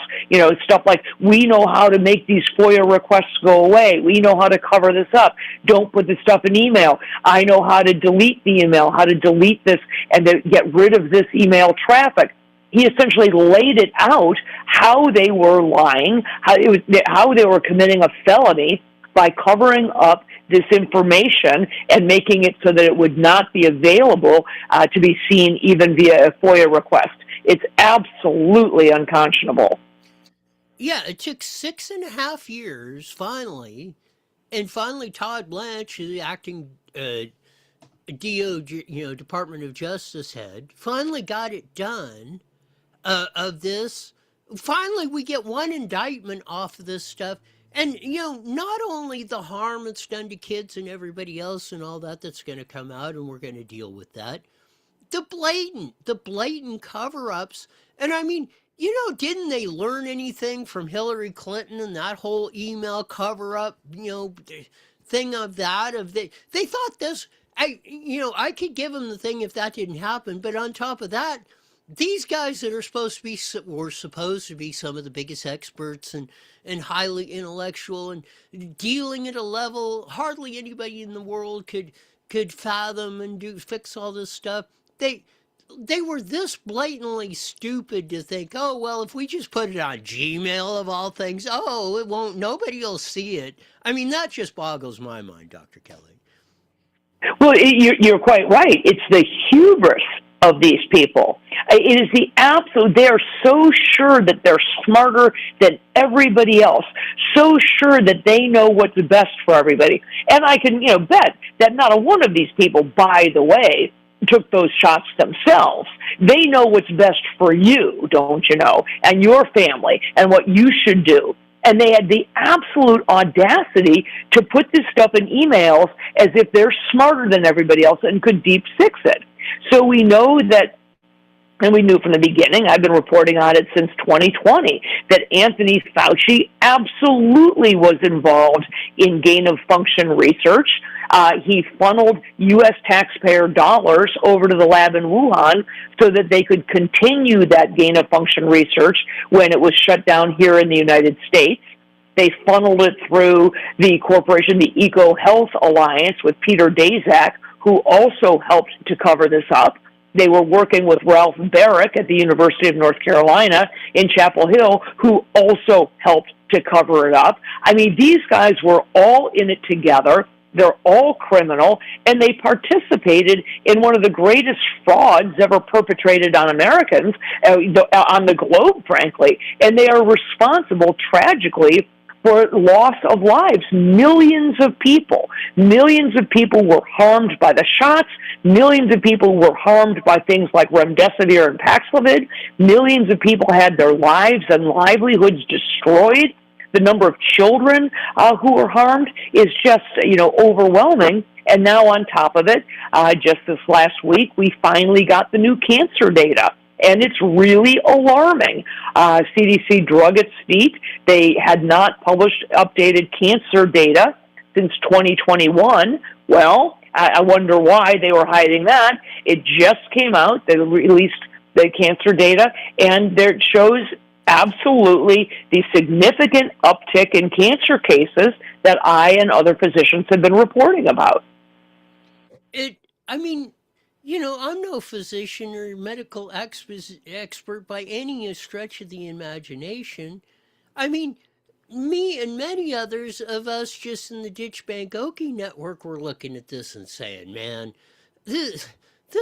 stuff like, we know how to make these FOIA requests go away. We know how to cover this up. Don't put this stuff in email. I know how to delete the email, how to delete this and to get rid of this email traffic. He essentially laid it out how they were lying, how they were committing a felony by covering up this information and making it so that it would not be available to be seen even via a FOIA request. It's absolutely unconscionable. Yeah, it took 6.5 years, finally, and finally Todd Blanche, the acting DOJ, Department of Justice head, finally got it done of this. Finally, we get one indictment off of this stuff. And, not only the harm it's done to kids and everybody else and all that's going to come out, and we're going to deal with that, the blatant cover-ups. And I mean, didn't they learn anything from Hillary Clinton and that whole email cover-up, thing of that? They thought this, I could give them the thing if that didn't happen, but on top of that, these guys that are supposed to be some of the biggest experts and highly intellectual and dealing at a level hardly anybody in the world could fathom and fix all this stuff. they were this blatantly stupid to think, oh, well, if we just put it on Gmail of all things, oh, it won't, nobody will see it. I mean, that just boggles my mind, Dr. Kelly. Well, you're quite right. It's the hubris of these people. It is the absolute, they are so sure that they're smarter than everybody else, so sure that they know what's best for everybody. And I can, bet that not a one of these people, by the way, took those shots themselves. They know what's best for you, don't you know, and your family, and what you should do. And they had the absolute audacity to put this stuff in emails as if they're smarter than everybody else and could deep fix it. So we know that, and we knew from the beginning, I've been reporting on it since 2020, that Anthony Fauci absolutely was involved in gain-of-function research. He funneled U.S. taxpayer dollars over to the lab in Wuhan so that they could continue that gain-of-function research when it was shut down here in the United States. They funneled it through the corporation, the Eco Health Alliance, with Peter Daszak, who also helped to cover this up. They were working with Ralph Barrick at the University of North Carolina in Chapel Hill, who also helped to cover it up. I mean, these guys were all in it together. They're all criminal, and they participated in one of the greatest frauds ever perpetrated on Americans, on the globe, frankly. And they are responsible, tragically, for loss of lives. Millions of people were harmed by the shots. Millions of people were harmed by things like remdesivir and Paxlovid. Millions of people had their lives and livelihoods destroyed. The number of children who were harmed is just, overwhelming. And now on top of it, just this last week, we finally got the new cancer data. And it's really alarming. CDC drug its feet. They had not published updated cancer data since 2021. Well, I wonder why they were hiding that. It just came out. They released the cancer data, and there it shows absolutely the significant uptick in cancer cases that I and other physicians have been reporting about. I'm no physician or medical expert by any stretch of the imagination. I mean, me and many others of us just in the Ditch Bank Okie network were looking at this and saying, man, this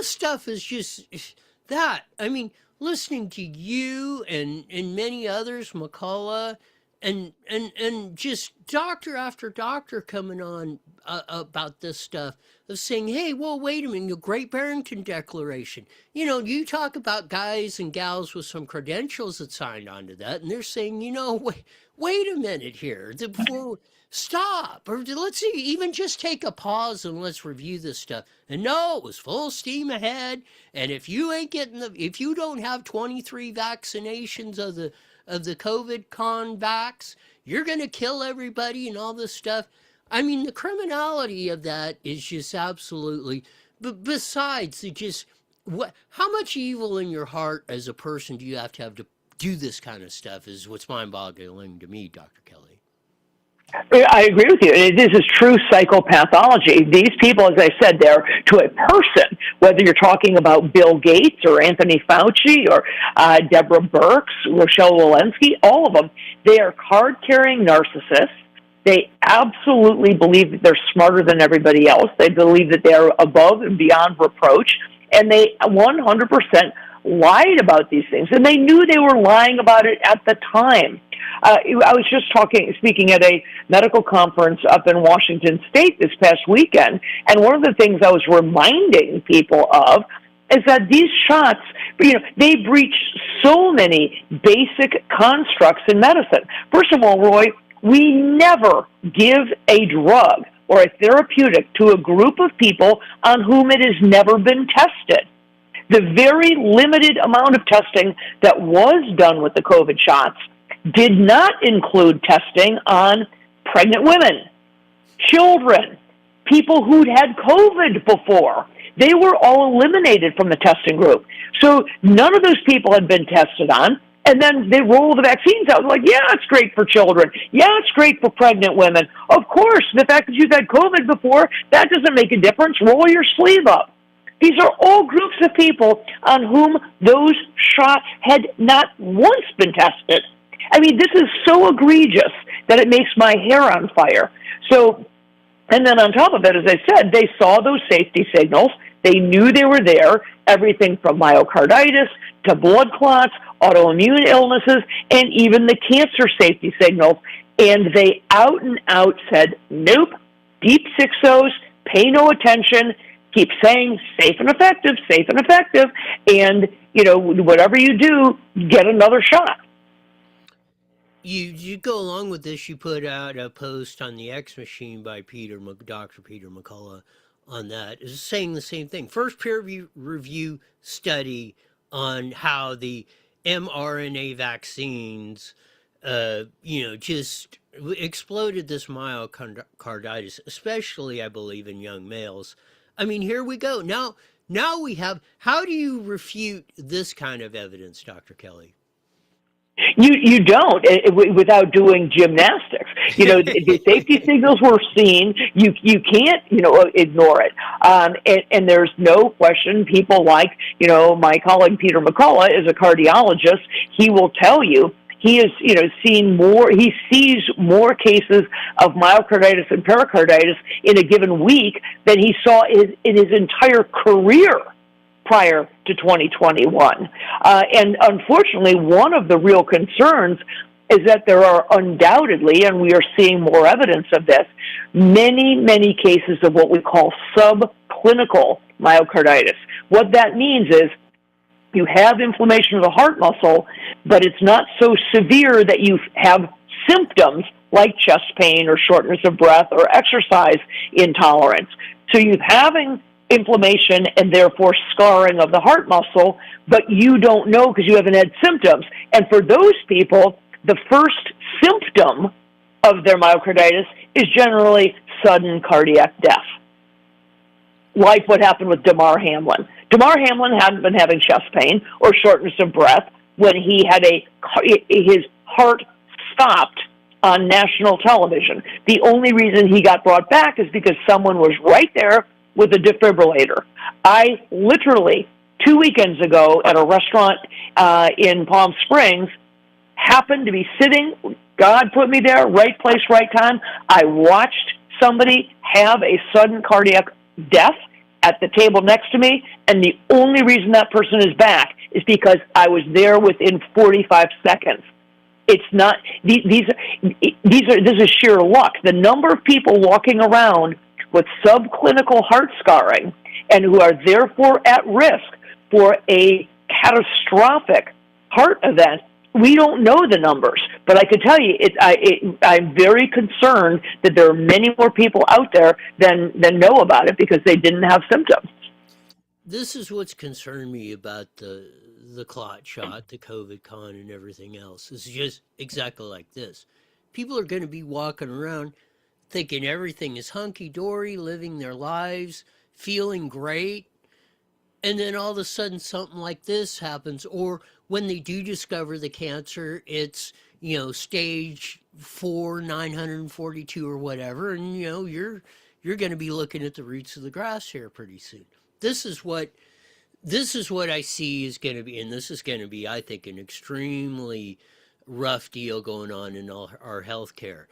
stuff is just that. I mean, listening to you and many others, McCullough, and just doctor after doctor coming on about this stuff, of saying, hey, well, wait a minute, the Great Barrington Declaration. You talk about guys and gals with some credentials that signed on to that, and they're saying, wait a minute here, before, stop, or let's see, even just take a pause and let's review this stuff. And no, it was full steam ahead, and if you ain't getting if you don't have 23 vaccinations of the COVID vax, you're going to kill everybody and all this stuff. I mean, the criminality of that is just absolutely, but besides, how much evil in your heart as a person do you have to do this kind of stuff is what's mind-boggling to me, Dr. Kelly. I agree with you. This is true psychopathology. These people, as I said, they're to a person, whether you're talking about Bill Gates or Anthony Fauci or Deborah Birx, Rochelle Walensky, all of them, they are card-carrying narcissists. They absolutely believe that they're smarter than everybody else. They believe that they're above and beyond reproach, and they 100% lied about these things, and they knew they were lying about it at the time. I was just speaking at a medical conference up in Washington State this past weekend, and one of the things I was reminding people of is that these shots, they breach so many basic constructs in medicine. First of all, Roy, we never give a drug or a therapeutic to a group of people on whom it has never been tested. The very limited amount of testing that was done with the COVID shots did not include testing on pregnant women, children, people who'd had COVID before. They were all eliminated from the testing group. So none of those people had been tested on. And then they roll the vaccines out. Like, yeah, it's great for children. Yeah, it's great for pregnant women. Of course, the fact that you've had COVID before, that doesn't make a difference. Roll your sleeve up. These are all groups of people on whom those shots had not once been tested. I mean, this is so egregious that it makes my hair on fire. So, and then on top of it, as I said, they saw those safety signals. They knew they were there, everything from myocarditis to blood clots, autoimmune illnesses, and even the cancer safety signals. And they out and out said, nope, deep 6-0s, pay no attention, keep saying safe and effective, and, you know, whatever you do, get another shot. You go along with this, you put out a post on the X Machine by Dr. Peter McCullough on that, is saying the same thing. First peer review study on how the mRNA vaccines, just exploded this myocarditis, especially, I believe, in young males. I mean, here we go. Now we have, how do you refute this kind of evidence, Dr. Kelly? You don't without doing gymnastics. You know, the safety signals were seen. You can't, ignore it. And there's no question people like, my colleague Peter McCullough is a cardiologist. He will tell you he has, seen more, he sees more cases of myocarditis and pericarditis in a given week than he saw in his entire career prior to 2021. And unfortunately, one of the real concerns is that there are undoubtedly, and we are seeing more evidence of this, many, many cases of what we call subclinical myocarditis. What that means is you have inflammation of the heart muscle, but it's not so severe that you have symptoms like chest pain or shortness of breath or exercise intolerance. So you're having inflammation and therefore scarring of the heart muscle, but you don't know because you haven't had symptoms. And for those people, the first symptom of their myocarditis is generally sudden cardiac death, like what happened with Damar Hamlin. Damar Hamlin hadn't been having chest pain or shortness of breath when he had his heart stopped on national television. The only reason he got brought back is because someone was right there with a defibrillator. I literally, 2 weekends ago at a restaurant in Palm Springs, happened to be sitting, God put me there, right place, right time. I watched somebody have a sudden cardiac death at the table next to me, and the only reason that person is back is because I was there within 45 seconds. It's not, this is sheer luck. The number of people walking around with subclinical heart scarring and who are therefore at risk for a catastrophic heart event, we don't know the numbers. But I can tell you, I'm very concerned that there are many more people out there than know about it because they didn't have symptoms. This is what's concerned me about the clot shot, the COVID con, and everything else. It's just exactly like this. People are going to be walking around thinking everything is hunky-dory, living their lives, feeling great, and then all of a sudden something like this happens, or when they do discover the cancer, it's, stage 4, 942 or whatever, and, you're going to be looking at the roots of the grass here pretty soon. This is what I see is going to be, and this is going to be, I think, an extremely rough deal going on in all our healthcare.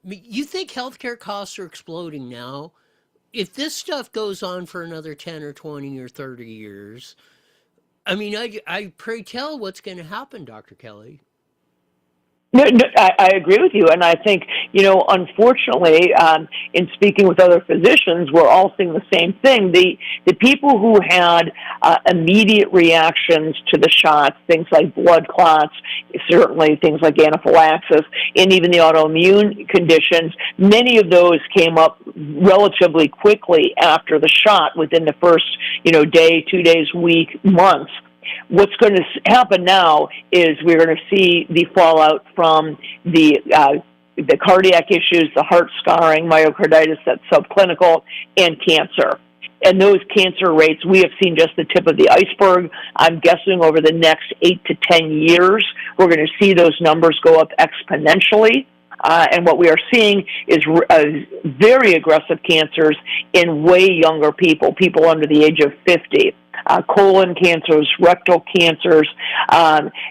You think healthcare costs are exploding now? If this stuff goes on for another 10 or 20 or 30 years, I mean, I pray tell what's going to happen, Dr. Kelly. No, I agree with you, and I think, unfortunately, in speaking with other physicians, we're all seeing the same thing. The people who had immediate reactions to the shots, things like blood clots, certainly things like anaphylaxis, and even the autoimmune conditions, many of those came up relatively quickly after the shot, within the first, day, 2 days, week, months. What's going to happen now is we're going to see the fallout from the cardiac issues, the heart scarring, myocarditis that's subclinical, and cancer. And those cancer rates, we have seen just the tip of the iceberg. I'm guessing over the next 8 to 10 years, we're going to see those numbers go up exponentially. And what we are seeing is very aggressive cancers in way younger people, people under the age of 50. Colon cancers, rectal cancers,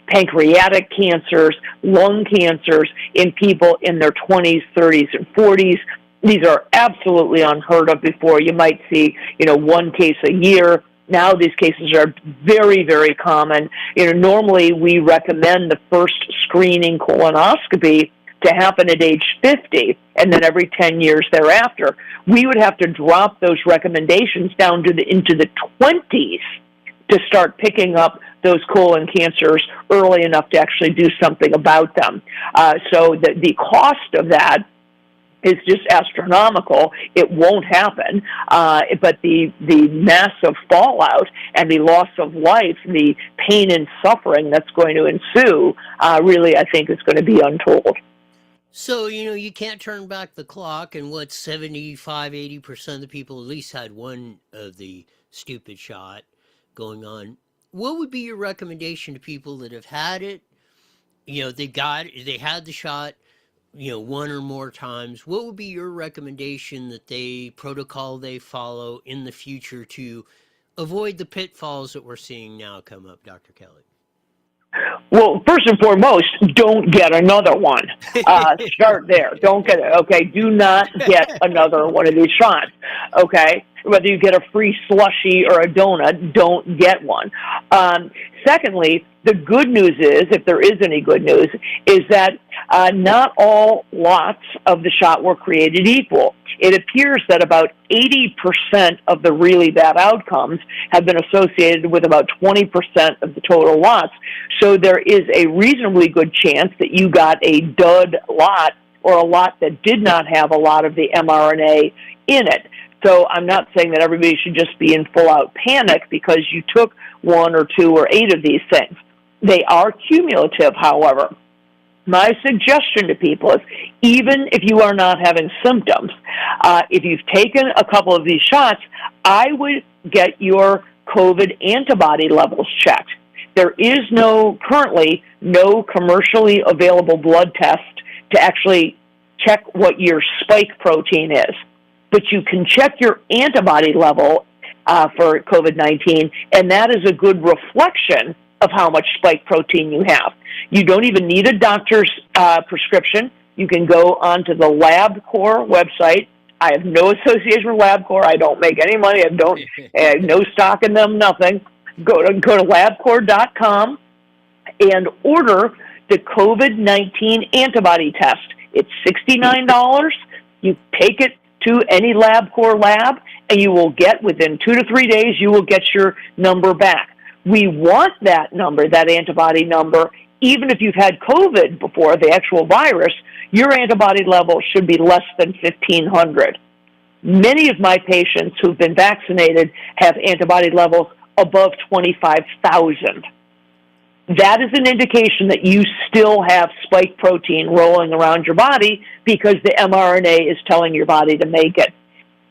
pancreatic cancers, lung cancers in people in their 20s, 30s, and 40s. These are absolutely unheard of before. You might see, one case a year. Now these cases are very, very common. Normally we recommend the first screening colonoscopy to happen at age 50, and then every 10 years thereafter. We would have to drop those recommendations down to into the 20s to start picking up those colon cancers early enough to actually do something about them. So the cost of that is just astronomical. It won't happen, but the massive fallout and the loss of life, the pain and suffering that's going to ensue, really, I think, is going to be untold. So, you can't turn back the clock, and 75-80% of the people at least had one of the stupid shot going on. What would be your recommendation to people that have had it? They had the shot, one or more times. What would be your recommendation protocol they follow in the future to avoid the pitfalls that we're seeing now come up, Dr. Kelly? Well, first and foremost, don't get another one. Start there. Don't get it, okay? Do not get another one of these shots, okay? Whether you get a free slushie or a donut, don't get one. Secondly, the good news is, if there is any good news, is that not all lots of the shot were created equal. It appears that about 80% of the really bad outcomes have been associated with about 20% of the total lots. So there is a reasonably good chance that you got a dud lot or a lot that did not have a lot of the mRNA in it. So I'm not saying that everybody should just be in full-out panic because you took 1 or 2 or 8 of these things. They are cumulative, however. My suggestion to people is, even if you are not having symptoms, if you've taken a couple of these shots, I would get your COVID antibody levels checked. There is currently no commercially available blood test to actually check what your spike protein is. But you can check your antibody level for COVID-19, and that is a good reflection of how much spike protein you have. You don't even need a doctor's prescription. You can go onto the LabCorp website. I have no association with LabCorp. I don't make any money. I have no stock in them, nothing. Go to LabCorp.com and order the COVID-19 antibody test. It's $69. You take it to any LabCorp lab, and you will get, within 2 to 3 days, you will get your number back. We want that number, that antibody number, even if you've had COVID before, the actual virus, your antibody level should be less than 1,500. Many of my patients who've been vaccinated have antibody levels above 25,000. That is an indication that you still have spike protein rolling around your body because the mRNA is telling your body to make it.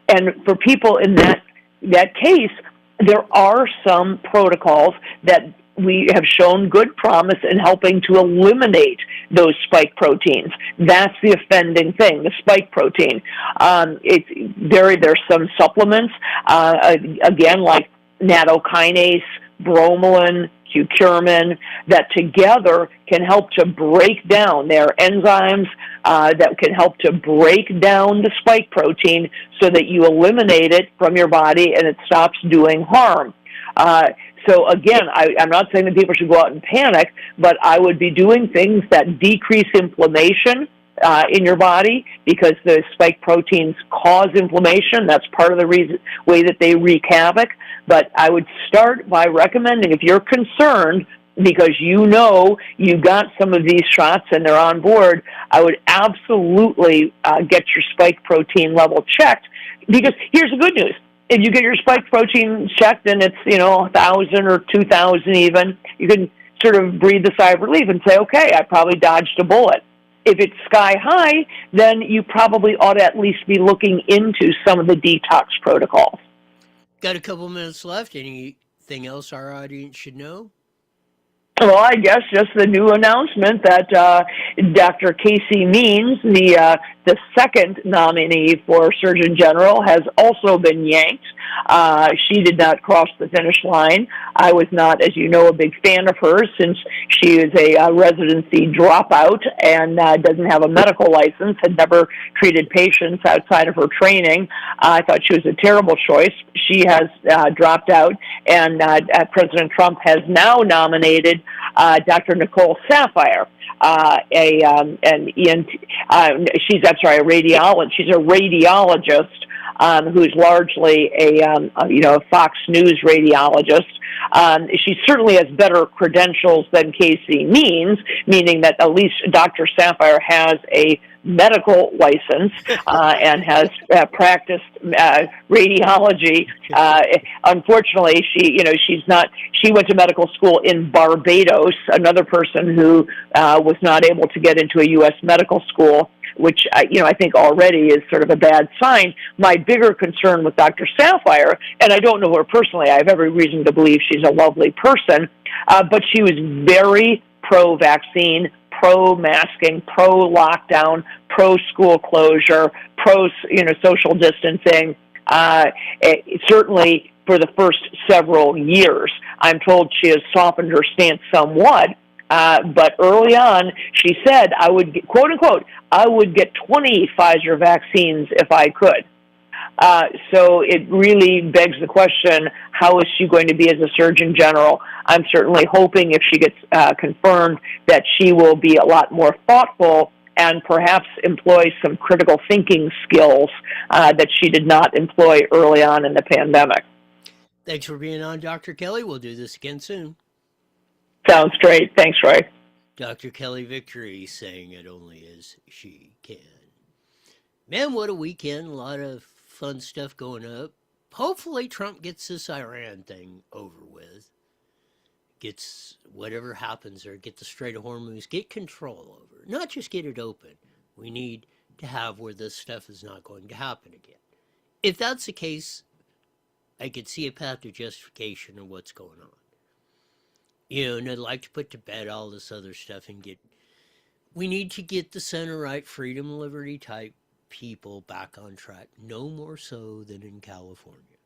And for people in that case, there are some protocols that we have shown good promise in helping to eliminate those spike proteins. That's the offending thing, the spike protein. There's some supplements, again, like nattokinase, bromelain, curcumin, that together can help to break down their enzymes, that can help to break down the spike protein so that you eliminate it from your body and it stops doing harm. So again, I'm not saying that people should go out and panic, but I would be doing things that decrease inflammation in your body, because the spike proteins cause inflammation. That's part of the way that they wreak havoc. But I would start by recommending, if you're concerned because you got some of these shots and they're on board, I would absolutely get your spike protein level checked. Because here's the good news. If you get your spike protein checked and it's, 1,000 or 2,000 even, you can sort of breathe a sigh of relief and say, okay, I probably dodged a bullet. If it's sky high, then you probably ought to at least be looking into some of the detox protocols. Got a couple minutes left. Anything else our audience should know? Well, I guess just the new announcement that Dr. Casey Means, the second nominee for Surgeon General, has also been yanked. She did not cross the finish line. I was not, as you know, a big fan of hers since she is a residency dropout and doesn't have a medical license, had never treated patients outside of her training. I thought she was a terrible choice. She has dropped out, and President Trump has now nominated Dr. Nicole Saphier, an ENT. A radiologist. She's a radiologist who's largely a Fox News radiologist. She certainly has better credentials than Casey Means, meaning that at least Dr. Saphier has a medical license and has practiced radiology. Unfortunately, she went to medical school in Barbados, another person who was not able to get into a U.S. medical school, which I think already is sort of a bad sign. My bigger concern with Dr. Saphier, and I don't know her personally, I have every reason to believe she's a lovely person, but she was very pro-vaccine, pro-masking, pro-lockdown, pro-school closure, pro-social distancing, certainly for the first several years. I'm told she has softened her stance somewhat, but early on she said, I would, quote unquote, I would get 20 Pfizer vaccines if I could. So it really begs the question, how is she going to be as a Surgeon General? I'm certainly hoping if she gets confirmed that she will be a lot more thoughtful and perhaps employ some critical thinking skills that she did not employ early on in the pandemic. Thanks for being on, Dr. Kelly. We'll do this again soon. Sounds great. Thanks, Roy. Dr. Kelly Victory saying it only as she can. Man, what a weekend. A lot of fun stuff going up. Hopefully Trump gets this Iran thing over with. Gets whatever happens there, get the Strait of Hormuz, get control over it. Not just get it open. We need to have where this stuff is not going to happen again. If that's the case, I could see a path to justification of what's going on. And I'd like to put to bed all this other stuff and we need to get the center-right, freedom, liberty type people back on track, no more so than in California.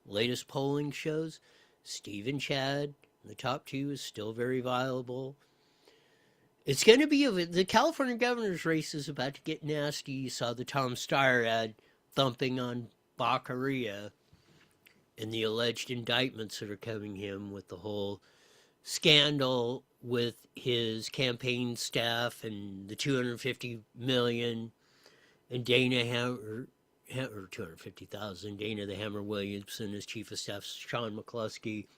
Latest polling shows Steve and Chad, the top two, is still very viable. It's going to be, the California governor's race is about to get nasty. You saw the Tom Steyer ad thumping on Baccaria and the alleged indictments that are coming him with the whole scandal with his campaign staff and the $250 million and Dana Hammer, or $250,000, Dana the Hammer Williamson as chief of staff, Sean McCluskey.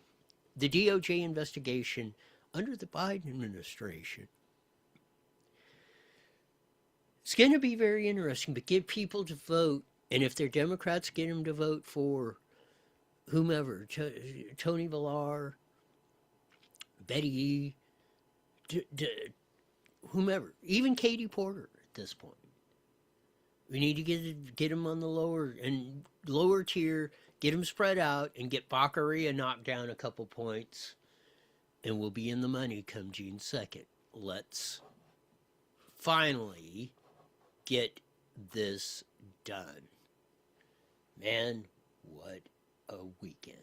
The DOJ investigation under the Biden administration. It's going to be very interesting, but get people to vote, and if they're Democrats, get them to vote for whomever, Tony Villar, Betty E., whomever, even Katie Porter at this point. We need to get them on the lower tier, get them spread out, and get Baccaria knocked down a couple points, and we'll be in the money come June 2nd. Let's finally get this done. Man, what a weekend.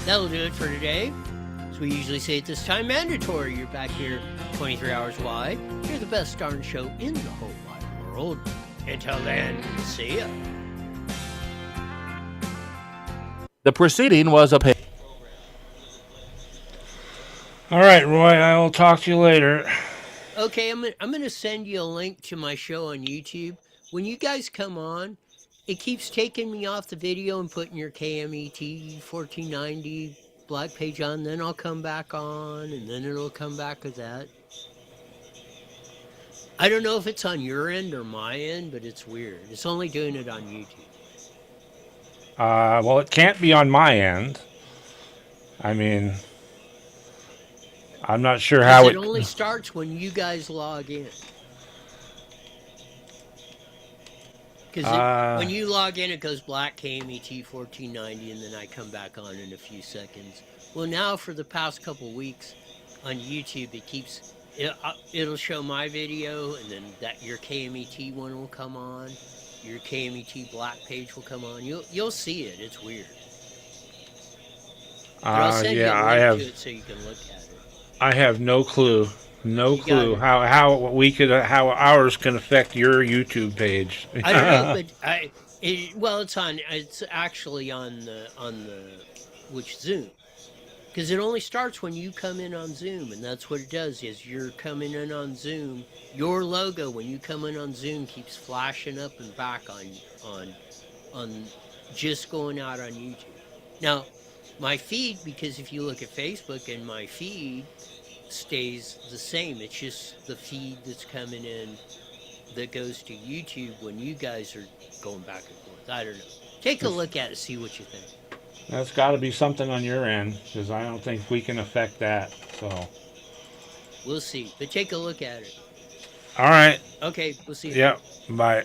That'll do it for today. As we usually say at this time, mandatory. You're back here 23 hours wide. You're the best darn show in the whole wide world. Until then, see ya. The proceeding was a paid. All right, Roy, I will talk to you later. Okay, I'm going to send you a link to my show on YouTube. When you guys come on, it keeps taking me off the video and putting your KMET 1490 black page on. Then I'll come back on, and then it'll come back with that. I don't know if it's on your end or my end, but it's weird. It's only doing it on YouTube. Well, it can't be on my end. I mean, I'm not sure how it only starts when you guys log in. Because when you log in, it goes black KMET 1490, and then I come back on in a few seconds. Well, now for the past couple weeks on YouTube, it'll show my video, and then your KMET one will come on. Your KMET black page will come on. You'll see it. It's weird. But I'll send you a link to it so you can look at it. I have no clue. No clue how ours can affect your YouTube page. I don't know, but it's actually on the Zoom, because it only starts when you come in on Zoom, and that's what it does. Is you're coming in on Zoom, your logo when you come in on Zoom keeps flashing up and back on just going out on YouTube. Now, my feed, because if you look at Facebook and my feed stays the same. It's just the feed that's coming in that goes to YouTube when you guys are going back and forth. I don't know. Take a look at it, see what you think. That's got to be something on your end, because I don't think we can affect that. So we'll see, but take a look at it. All right. Okay, we'll see you. Yep. Bye.